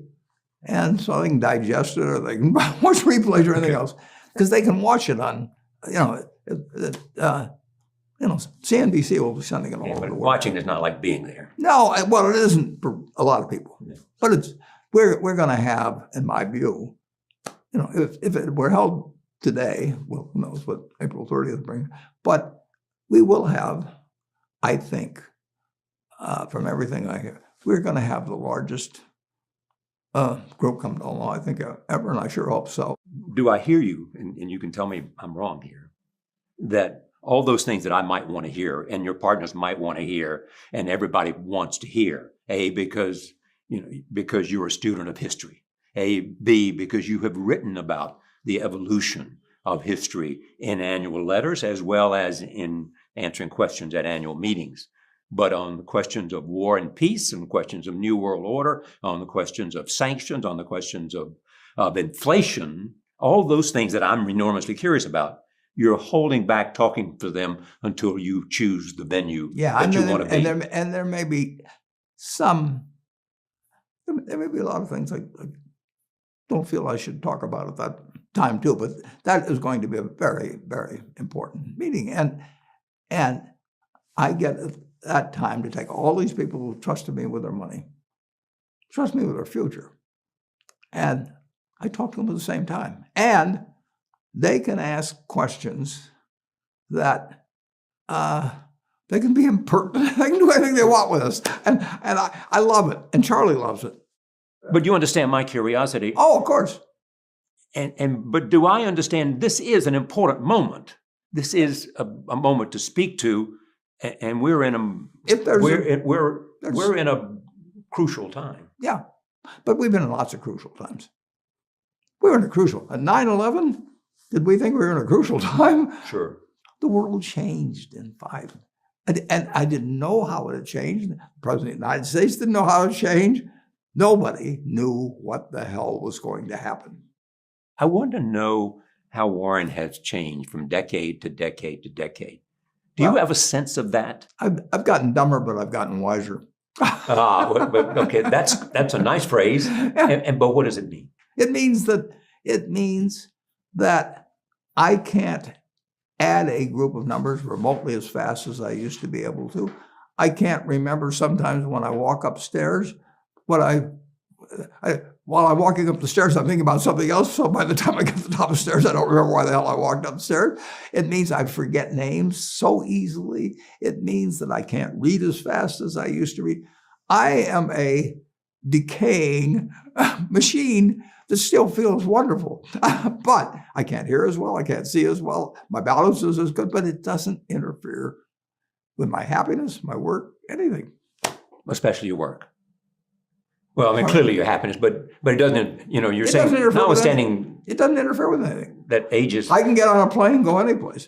And so they can digest it, or they can watch replays or anything else, because they can watch it on, CNBC will be sending it all over the world. Watching is not like being there. No, well, it isn't for a lot of people. Yeah. But we're going to have, in my view, if it were held today, well, who knows what April 30th brings, but we will have, I think, from everything I hear, we're going to have the largest group come to Omaha, I think, ever, and I sure hope so. Do I hear you, and you can tell me I'm wrong here, that all those things that I might want to hear and your partners might want to hear and everybody wants to hear, A, because you're a student of history, B, because you have written about the evolution of history in annual letters as well as in answering questions at annual meetings. But on the questions of war and peace, and questions of New World Order, on the questions of sanctions, on the questions of inflation, all those things that I'm enormously curious about, you're holding back talking to them until you choose the venue that you want to be. And there may be there may be a lot of things I don't feel I should talk about at that time too, but that is going to be a very, very important meeting. And I get that time to take all these people who trusted me with their money, trust me with their future, and I talk to them at the same time. And they can ask questions that they can be impertinent. They can do anything they want with us. And I love it. And Charlie loves it. But you understand my curiosity. Oh, of course. But do I understand this is an important moment? This is a moment to speak to, and we're in a crucial time. Yeah, but we've been in lots of crucial times. We were in a crucial. At 9/11, did we think we were in a crucial time? Sure. The world changed in 5. And I didn't know how it had changed. The President of the United States didn't know how it changed. Nobody knew what the hell was going to happen. I want to know how Warren has changed from decade to decade to decade. Do you have a sense of that? I've gotten dumber, but I've gotten wiser. Okay, that's a nice phrase. But what does it mean? It means that I can't add a group of numbers remotely as fast as I used to be able to. I can't remember sometimes when I walk upstairs what while I'm walking up the stairs, I'm thinking about something else. So by the time I get to the top of the stairs, I don't remember why the hell I walked upstairs. It means I forget names so easily. It means that I can't read as fast as I used to read. I am a decaying machine that still feels wonderful. But I can't hear as well. I can't see as well. My balance is as good, but it doesn't interfere with my happiness, my work, anything. Especially your work. Well, I mean, clearly your happiness, but it doesn't, you're saying, notwithstanding. It doesn't interfere with anything. That ages. I can get on a plane and go anyplace.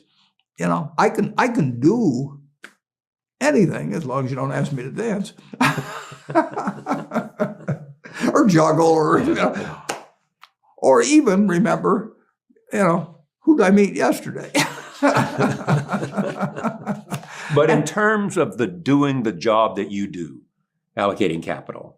I can do anything as long as you don't ask me to dance. Or juggle or even remember, who did I meet yesterday? But in terms of doing the job that you do, allocating capital.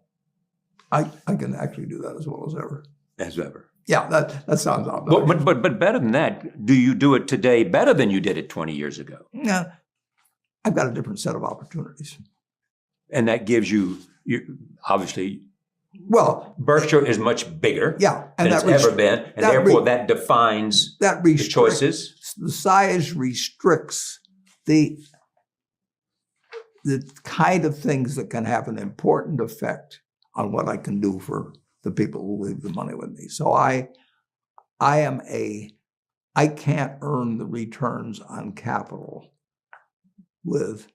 I can actually do that as well as ever. As ever. Yeah, that sounds obvious. But better than that, do you do it today better than you did it 20 years ago? Yeah, I've got a different set of opportunities. And that gives you obviously, well, Berkshire is much bigger and than it's ever been, and therefore that defines the choices. The size restricts the kind of things that can have an important effect on what I can do for the people who leave the money with me. So I can't earn the returns on capital with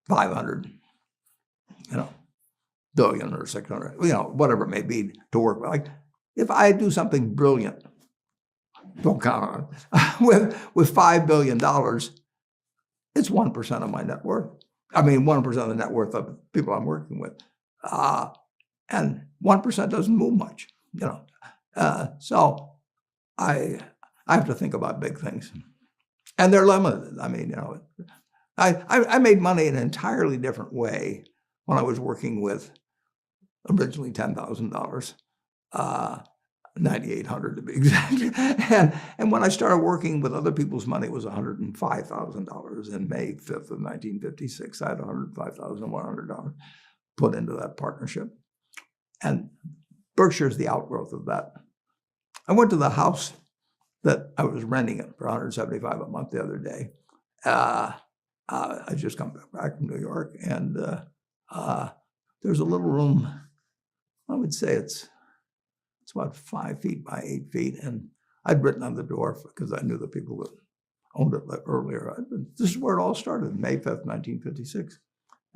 500, billion or 600, whatever it may be to work with. Like if I do something brilliant, don't count on it, with $5 billion, it's 1% of my net worth. I mean, 1% of the net worth of people I'm working with. And 1% doesn't move much, so I have to think about big things, and they're limited. I mean, I made money in an entirely different way when I was working with originally $10,000, $9,800 to be exact, and when I started working with other people's money, it was $105,000. In May 5th of 1956, I had $105,100 put into that partnership. And Berkshire is the outgrowth of that. I went to the house that I was renting it for $175 a month the other day. I just come back from New York, and there's a little room. I would say it's about 5 feet by 8 feet, and I'd written on the door because I knew the people that owned it earlier. This is where it all started, May 5th, 1956.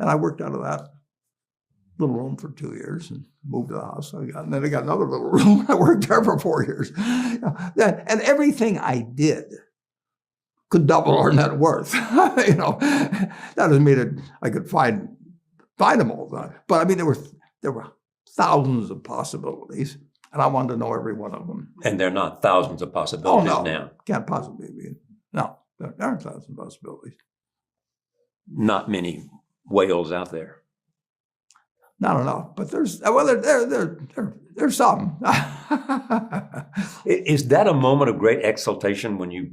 And I worked out of that little room for 2 years and moved to the house. And then I got another little room. I worked there for 4 years. And everything I did could double our net worth. That doesn't mean that I could find them all the time. But I mean, there were thousands of possibilities, and I wanted to know every one of them. And there are not thousands of possibilities now. Can't possibly be. No, there aren't thousands of possibilities. Not many whales out there. Not enough, but there's some. Is that a moment of great exultation when you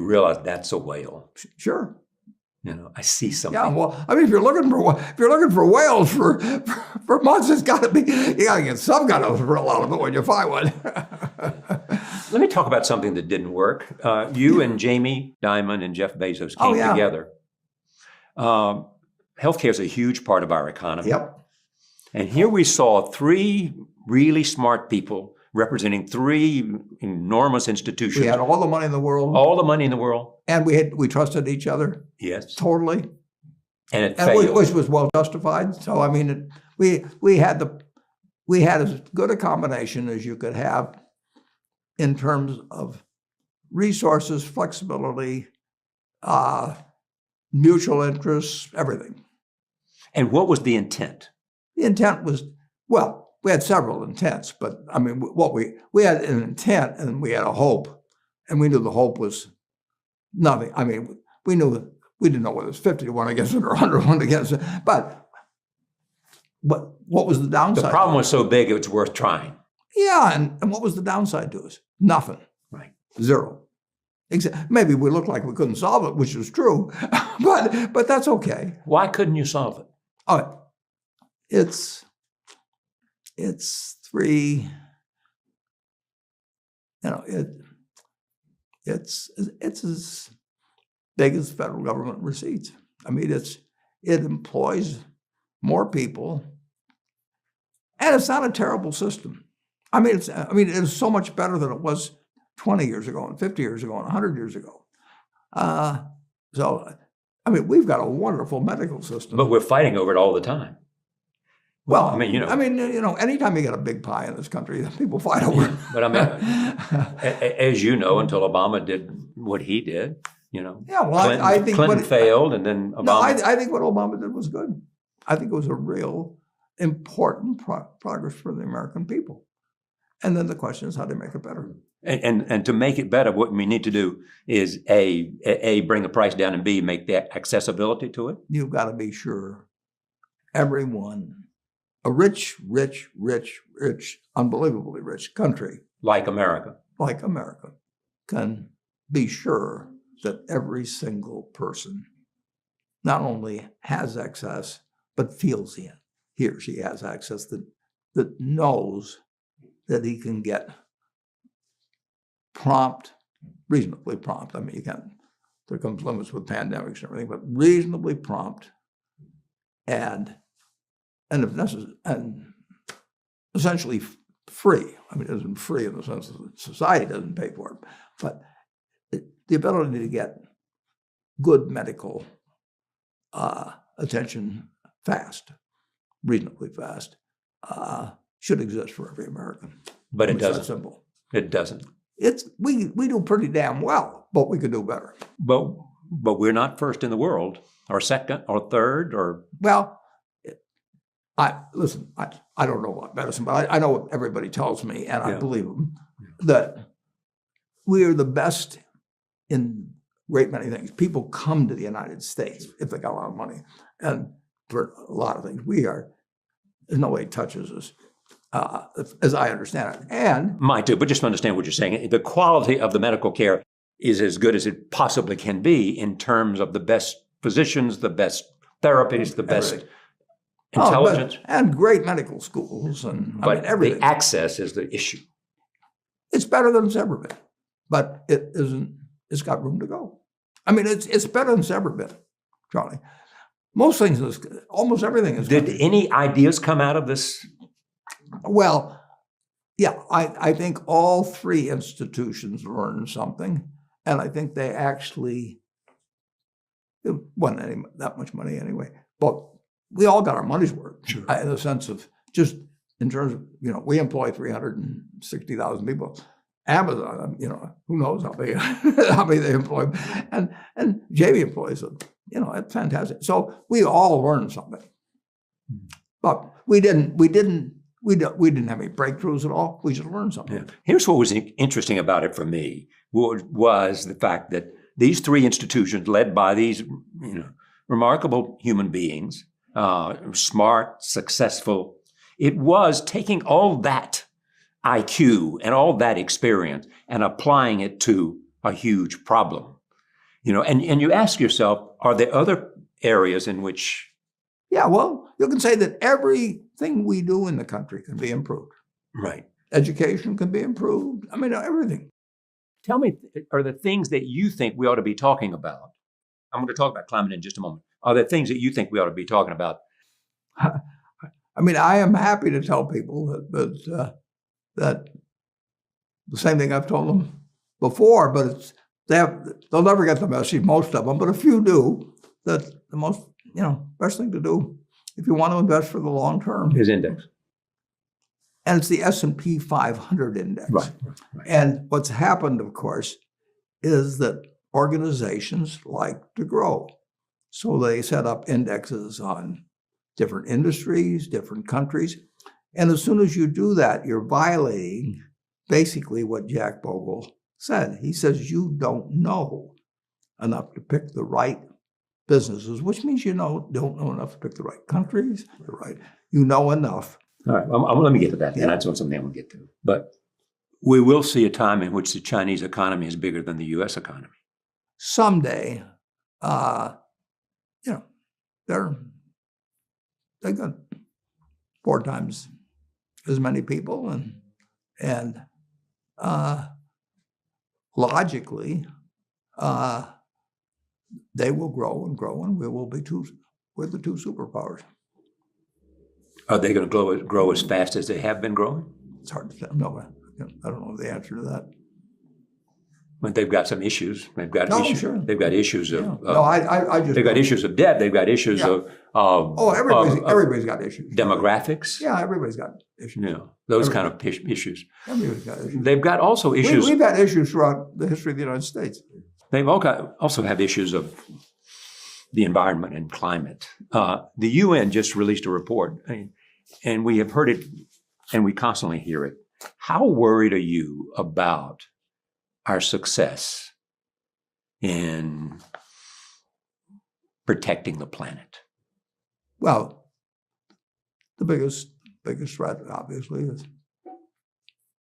realize that's a whale? Sure. I see something. Yeah, well, I mean, if you're looking for whales for months, you got to get some kind of thrill out of it when you find one. Let me talk about something that didn't work. You and Jamie Dimon and Jeff Bezos came together. Healthcare is a huge part of our economy. Yep. And here we saw 3 really smart people representing 3 enormous institutions. We had all the money in the world. All the money in the world. And we trusted each other. Yes. Totally. And it failed. Which was well justified. So I mean, we had as good a combination as you could have in terms of resources, flexibility, mutual interests, everything. And what was the intent? The intent was Well, we had several intents, but I mean, what we had an intent and we had a hope, and we knew the hope was nothing. I mean, we didn't know whether it was 50 to 1 against it or 100 to 1 against it, but what was the downside? The problem was so big, it's worth trying. Yeah, and what was the downside to us? Nothing. Right. Zero. Maybe we looked like we couldn't solve it, which was true, but that's okay. Why couldn't you solve it? Oh, it's three. You know, it's as big as federal government receipts. I mean, it employs more people, and it's not a terrible system. I mean, it is so much better than it was 20 years ago and 50 years ago and 100 years ago. So, I mean, we've got a wonderful medical system. But we're fighting over it all the time. Well, I mean, anytime you get a big pie in this country, people fight over it. But I mean, as you know, until Obama did what he did, Yeah, well, I think Clinton failed, and then Obama. No, I think what Obama did was good. I think it was a real important progress for the American people. And then the question is how to make it better. And to make it better, what we need to do is A, bring the price down, and B, make the accessibility to it. You've got to be sure everyone, a rich, unbelievably rich country like America, can be sure that every single person not only has access, but feels he or she has access, that knows that he can get reasonably prompt. I mean, there comes limits with pandemics and everything, but reasonably prompt and if necessary, and essentially free. I mean, it isn't free in the sense that society doesn't pay for it, but the ability to get good medical attention reasonably fast, should exist for every American. But it doesn't. It's that simple. It doesn't. We do pretty damn well, but we could do better. But we're not first in the world, or second, or third, or well. I don't know about medicine, but I know what everybody tells me, and I believe them, that we are the best in a great many things. People come to the United States if they got a lot of money, and for a lot of things, there's no way it touches us, as I understand it. And might do, but just to understand what you're saying, the quality of the medical care is as good as it possibly can be in terms of the best physicians, the best therapies, the best intelligence. And great medical schools, and everything. The access is the issue. It's better than it's ever been, but it isn't. It's got room to go. I mean, it's better than it's ever been, Charlie. Most things, almost everything is. Did any ideas come out of this? Well, yeah, I think all three institutions learned something, and I think they actually, it wasn't that much money anyway, but we all got our money's worth. Sure. In the sense of just in terms of, we employ 360,000 people. Amazon, who knows how many they employ, and JV employs them. It's fantastic. So we all learned something, but we didn't have any breakthroughs at all. We just learned something. Yeah. Here's what was interesting about it for me was the fact that these three institutions, led by these remarkable human beings, smart, successful, it was taking all that IQ and all that experience and applying it to a huge problem. And you ask yourself, are there other areas in which? Yeah, well, you can say that everything we do in the country can be improved. Right. Education can be improved. I mean, everything. Tell me, are there things that you think we ought to be talking about? I'm going to talk about climate in just a moment. Are there things that you think we ought to be talking about? I mean, I am happy to tell people that the same thing I've told them before, but they'll never get the message, most of them, but a few do, that the most, best thing to do if you want to invest for the long term is index. And it's the S&P 500 index. Right. And what's happened, of course, is that organizations like to grow. So they set up indexes on different industries, different countries. And as soon as you do that, you're violating basically what Jack Bogle said. He says you don't know enough to pick the right businesses, which means you don't know enough to pick the right countries, you know enough. All right, let me get to that. And that's something I want to get to. But we will see a time in which the Chinese economy is bigger than the U.S. economy. Someday, they got 4 times as many people, and logically, they will grow and grow, and we're the 2 superpowers. Are they going to grow as fast as they have been growing? It's hard to tell. No, I don't know the answer to that. But they've got some issues. They've got issues. Sure. They've got issues of. I just. They've got issues of debt. They've got issues of. Everybody's got issues. Demographics. Yeah, everybody's got issues. Yeah, those kind of issues. Everybody's got issues. They've got also issues. We've had issues throughout the history of the United States. They've also have issues of the environment and climate. The UN just released a report, and we have heard it, and we constantly hear it. How worried are you about our success in protecting the planet? Well, the biggest threat, obviously, is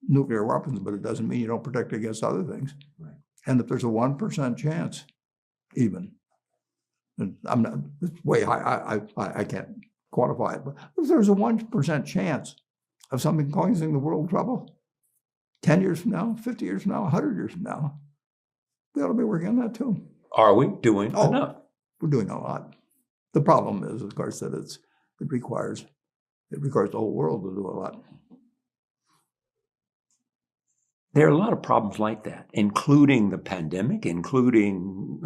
nuclear weapons, but it doesn't mean you don't protect against other things. Right. And if there's a 1% chance, even, and it's way high, I can't quantify it, but if there's a 1% chance of something causing the world trouble, 10 years from now, 50 years from now, 100 years from now, we ought to be working on that too. Are we doing enough? We're doing a lot. The problem is, of course, that it requires the whole world to do a lot. There are a lot of problems like that, including the pandemic, including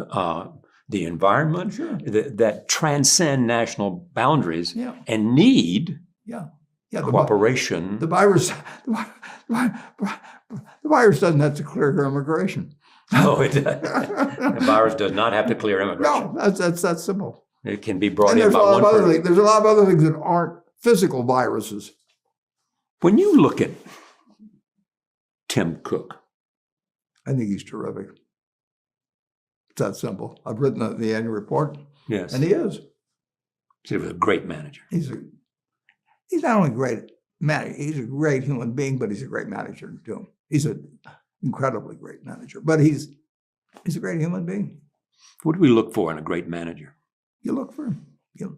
the environment, Sure. that transcend national boundaries Yeah. and need the cooperation. The virus doesn't have to clear your immigration. No, it doesn't. The virus does not have to clear immigration. No, that's simple. It can be brought And in there's by a lot one of other person. things. There's a lot of other things that aren't physical viruses. When you look at Tim Cook, I think he's terrific. It's that simple. I've written that in the annual report, yes, and he is. he was a great manager. He's not only a great manager, he's a great human being, but he's a great manager too. He's an incredibly great manager, but he's a great human being. What do we look for in a great manager? You look for him. You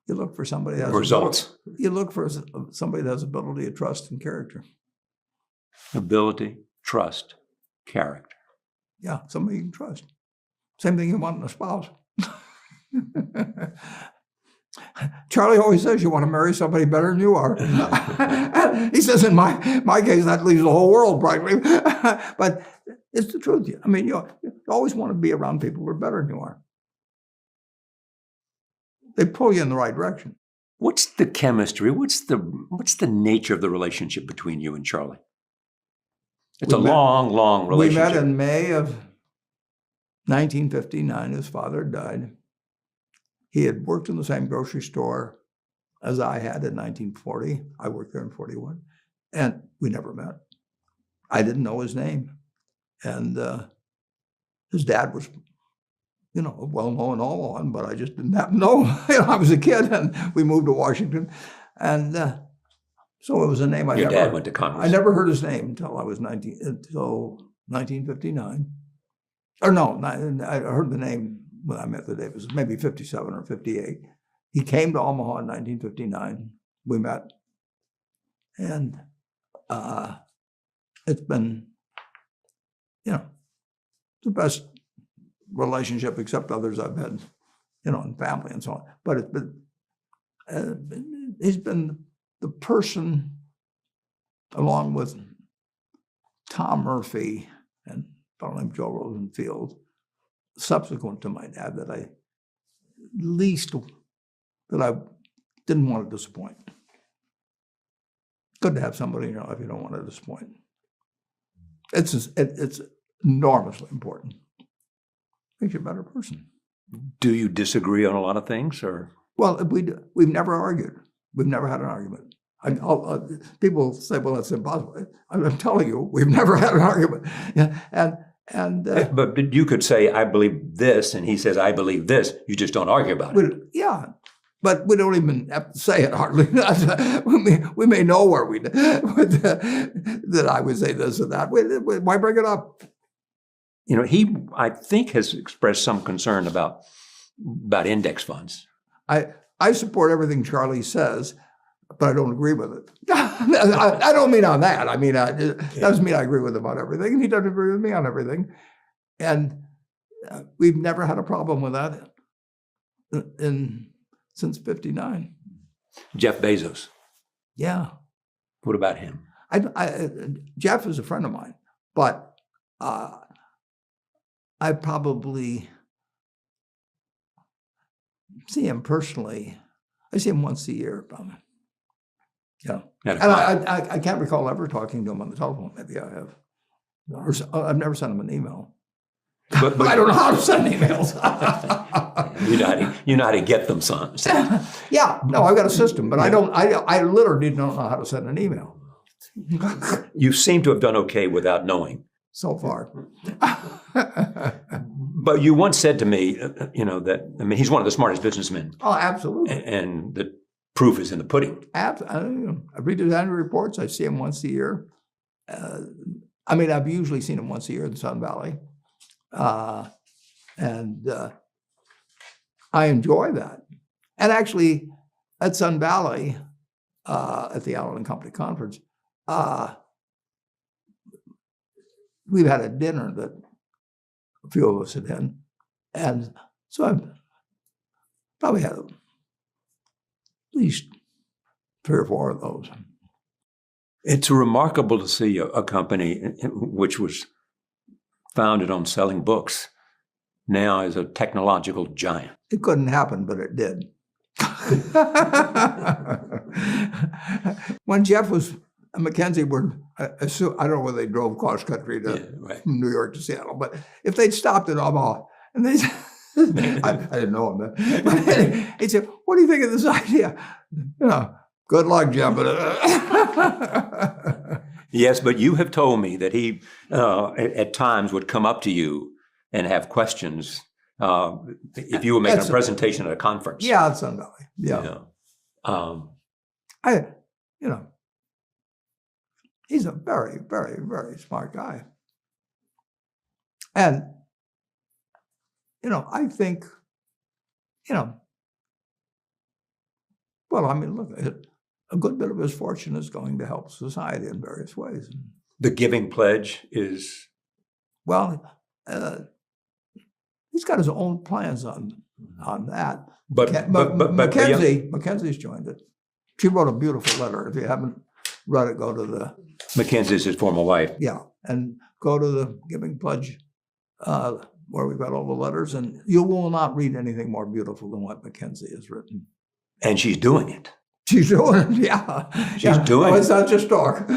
look for somebody that has Results. You look for somebody that has ability of trust and character. Ability, trust, character. Yeah, somebody you can trust. Same thing you want in a spouse. Charlie always says you want to marry somebody better than you are. He says in my case that leaves the whole world practically. But it's the truth. I mean, you always want to be around people who are better than you are. They pull you in the right direction. What's the chemistry? What's the nature of the relationship between you and Charlie? It's a long relationship. We met in May of 1959. His father died. He had worked in the same grocery store as I had in 1940. I worked there in 41. And we never met. I didn't know his name. And his dad was, well known and all on, but I just didn't happen to know. I was a kid and we moved to Washington. And so it was a name Your dad went to Congress. I never heard his name until 1959. Or no, I heard the name when I met the day. It was maybe 57 or 58. He came to Omaha in 1959. We met. And it's been, the best relationship, except others I've had, in family and so on. But it's been, he's been the person, along with Tom Murphy and a fellow named Joe Rosenfield, subsequent to my dad, that I didn't want to disappoint. Good to have somebody in your life you don't want to disappoint. It's enormously important. Makes you a better person. Do you disagree on a lot of things, or? Well, we've never argued. We've never had an argument. People say, "Well, it's impossible." I'm telling you, we've never had an argument. Yeah, and But you could say, I believe this, and he says, I believe this. You just don't argue about it. yeah, but we don't even have to say it hardly. We may know where that I would say this or that. Why bring it up? He, I think, has expressed some concern about index funds. I support everything Charlie says, but I don't agree with it. I don't mean on that. I mean, it doesn't mean I agree with him on everything, and he doesn't agree with me on everything. And we've never had a problem with that since '59. Jeff Bezos. Yeah. What about him? Jeff is a friend of mine, but I probably see him personally. I see him once a year, probably. Yeah, and I can't recall ever talking to him on the telephone. Maybe I have. Or I've never sent him an email. But I don't know how to send emails. you know how to get them sent. Yeah, no, I've got a system, but I don't. I literally don't know how to send an email. You seem to have done okay without knowing. So far. But you once said to me, that he's one of the smartest businessmen. Oh, absolutely. And the proof is in the pudding. I read his annual reports. I see him once a year. I've usually seen him once a year in Sun Valley. And I enjoy that. And actually, at Sun Valley, at the Allen and Company conference, we've had a dinner that a few of us had in. And so I've probably had at least 3 or 4 of those. It's remarkable to see a company which was founded on selling books now is a technological giant. It couldn't happen, but it did. When Jeff was at McKinsey, I don't know whether they drove cross country from New York to Seattle, but if they'd stopped at Omaha, and they I didn't know him then. He said, "What do you think of this idea?" Good luck, Jeff. Yes, but you have told me that he at times would come up to you and have questions if you were making a presentation at a conference. Yeah, at Sun Valley. Yeah. He's a very, very, very smart guy. And, I think, look, a good bit of his fortune is going to help society in various ways. The Giving Pledge is? Well, he's got his own plans on that. But Mackenzie's joined it. She wrote a beautiful letter. If you haven't read it, go to the... Mackenzie's his former wife. Yeah, and go to the Giving Pledge where we've got all the letters, and you will not read anything more beautiful than what Mackenzie has written. And she's doing it. She's doing it, yeah. She's doing it. It's not just talk.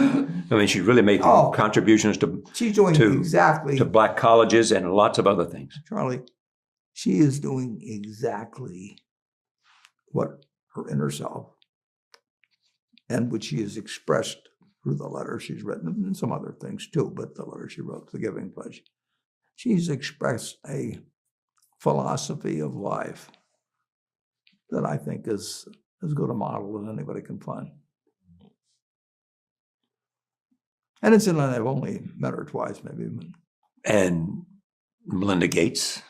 She's really making contributions to... She's doing exactly... to black colleges and lots of other things. Charlie, she is doing exactly what her inner self, and which she has expressed through the letter she's written, and some other things too, but the letter she wrote, The Giving Pledge, she's expressed a philosophy of life that I think is as good a model as anybody can find. And incidentally, I've only met her twice, maybe. And Melinda Gates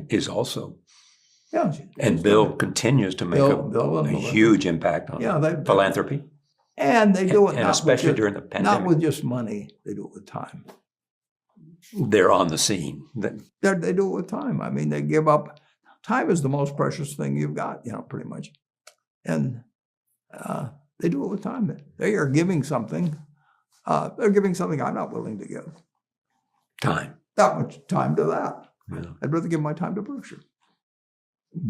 is also. Yeah. And Bill continues to make a huge impact on philanthropy. And they do it, and especially during the pandemic. Not with just money, they do it with time. They're on the scene. They do it with time. They give up. Time is the most precious thing you've got, pretty much. And they do it with time. They are giving something. They're giving something I'm not willing to give. Time. That much time to that. Yeah. I'd rather give my time to Berkshire.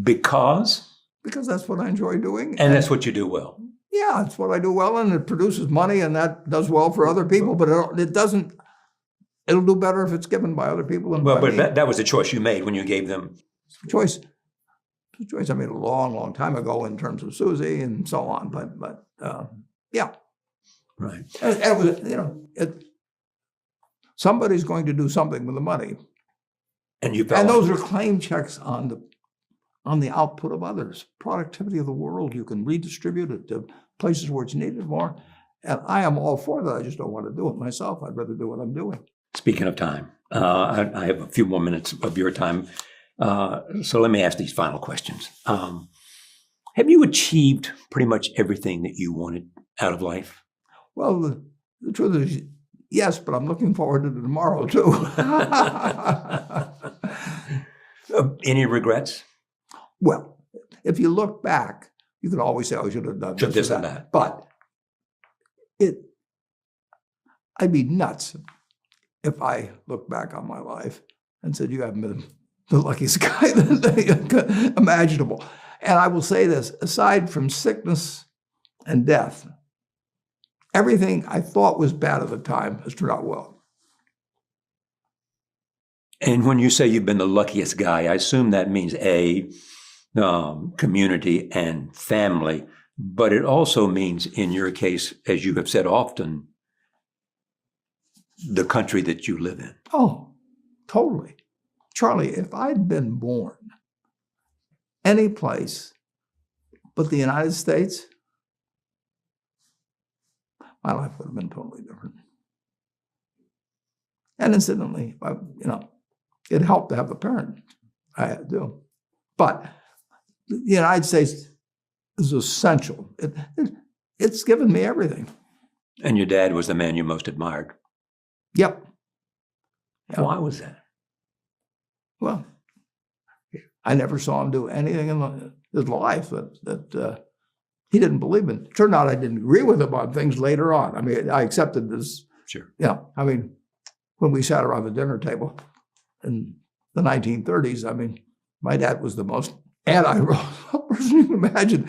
Because that's what I enjoy doing. And that's what you do well. Yeah, it's what I do well, and it produces money, and that does well for other people, but it doesn't. It'll do better if it's given by other people than by me. That was a choice you made when you gave them. Choice I made a long, long time ago in terms of Susie and so on, but Yeah. Right. And it was, somebody's going to do something with the money. And you felt And those like, are claim checks on the output of others, productivity of the world. You can redistribute it to places where it's needed more. And I am all for that. I just don't want to do it myself. I'd rather do what I'm doing. speaking of time, I have a few more minutes of your time. So let me ask these final questions. Have you achieved pretty much everything that you wanted out of life? Well, the truth is, yes, but I'm looking forward to tomorrow, too. Any regrets? Well, if you look back, you can always say, "Oh, I should have done This and that. But I'd be nuts if I look back on my life and said, "You haven't been the luckiest guy imaginable." And I will say this: aside from sickness and death, everything I thought was bad at the time has turned out well. And when you say you've been the luckiest guy, I assume that means community and family, but it also means, in your case, as you have said often, the country that you live in. Oh, totally. Charlie, if I'd been born any place but the United States, my life would have been totally different. And incidentally, it helped to have the parent I had to. But the United States is essential. It's given me everything. And your dad was the man you most admired. Yep. Why was that? Well, I never saw him do anything in his life that he didn't believe in. It turned out I didn't agree with him on things later on. I mean, I accepted this. Sure. I mean, when we sat around the dinner table in the 1930s, I mean, my dad was the most anti-Roosevelt person you can imagine.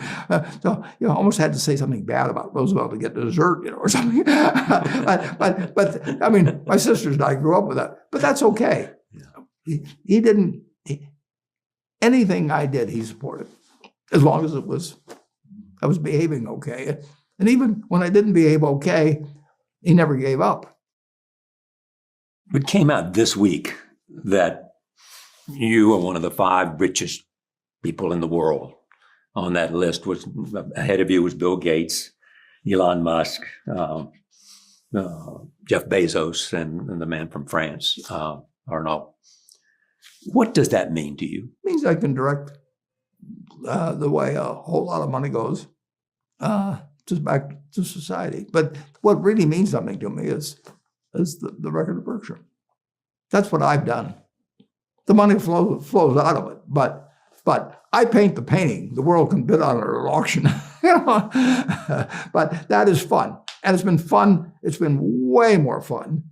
So you almost had to say something bad about Roosevelt to get dessert, or something. but I mean, my sisters and I grew up with that. But that's okay. Yeah. He didn't. Anything I did, he supported, as long as I was behaving okay. And even when I didn't behave okay, he never gave up. It came out this week that you are one of the 5 richest people in the world. On that list was, ahead of you was Bill Gates, Elon Musk, Jeff Bezos, and the man from France, Arnault. What does that mean to you? It means I can direct the way a whole lot of money goes just back to society. But what really means something to me is the record of Berkshire. That's what I've done. The money flows out of it, but I paint the painting. The world can bid on it at auction. But that is fun, and it's been fun. It's been way more fun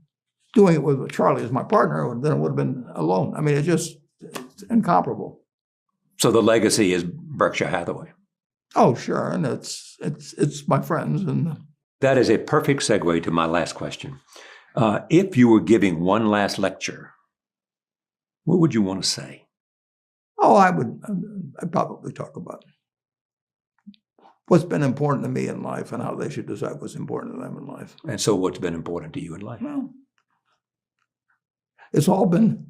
doing it with Charlie as my partner than it would have been alone. I mean, it's incomparable. So the legacy is Berkshire Hathaway. Oh, sure, and it's my friends. And that is a perfect segue to my last question. If you were giving one last lecture, what would you want to say? Oh, I'd probably talk about what's been important to me in life and how they should decide what's important to them in life. And so what's been important to you in life? Well, it's all been,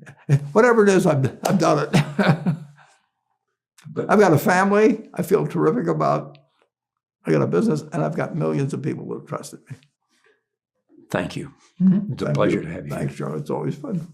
whatever it is, I've done it. I've got a family I feel terrific about. I got a business, and I've got millions of people who have trusted me. Thank you. Mm-hmm. It's a pleasure to have you. Thanks, Joe. It's always fun.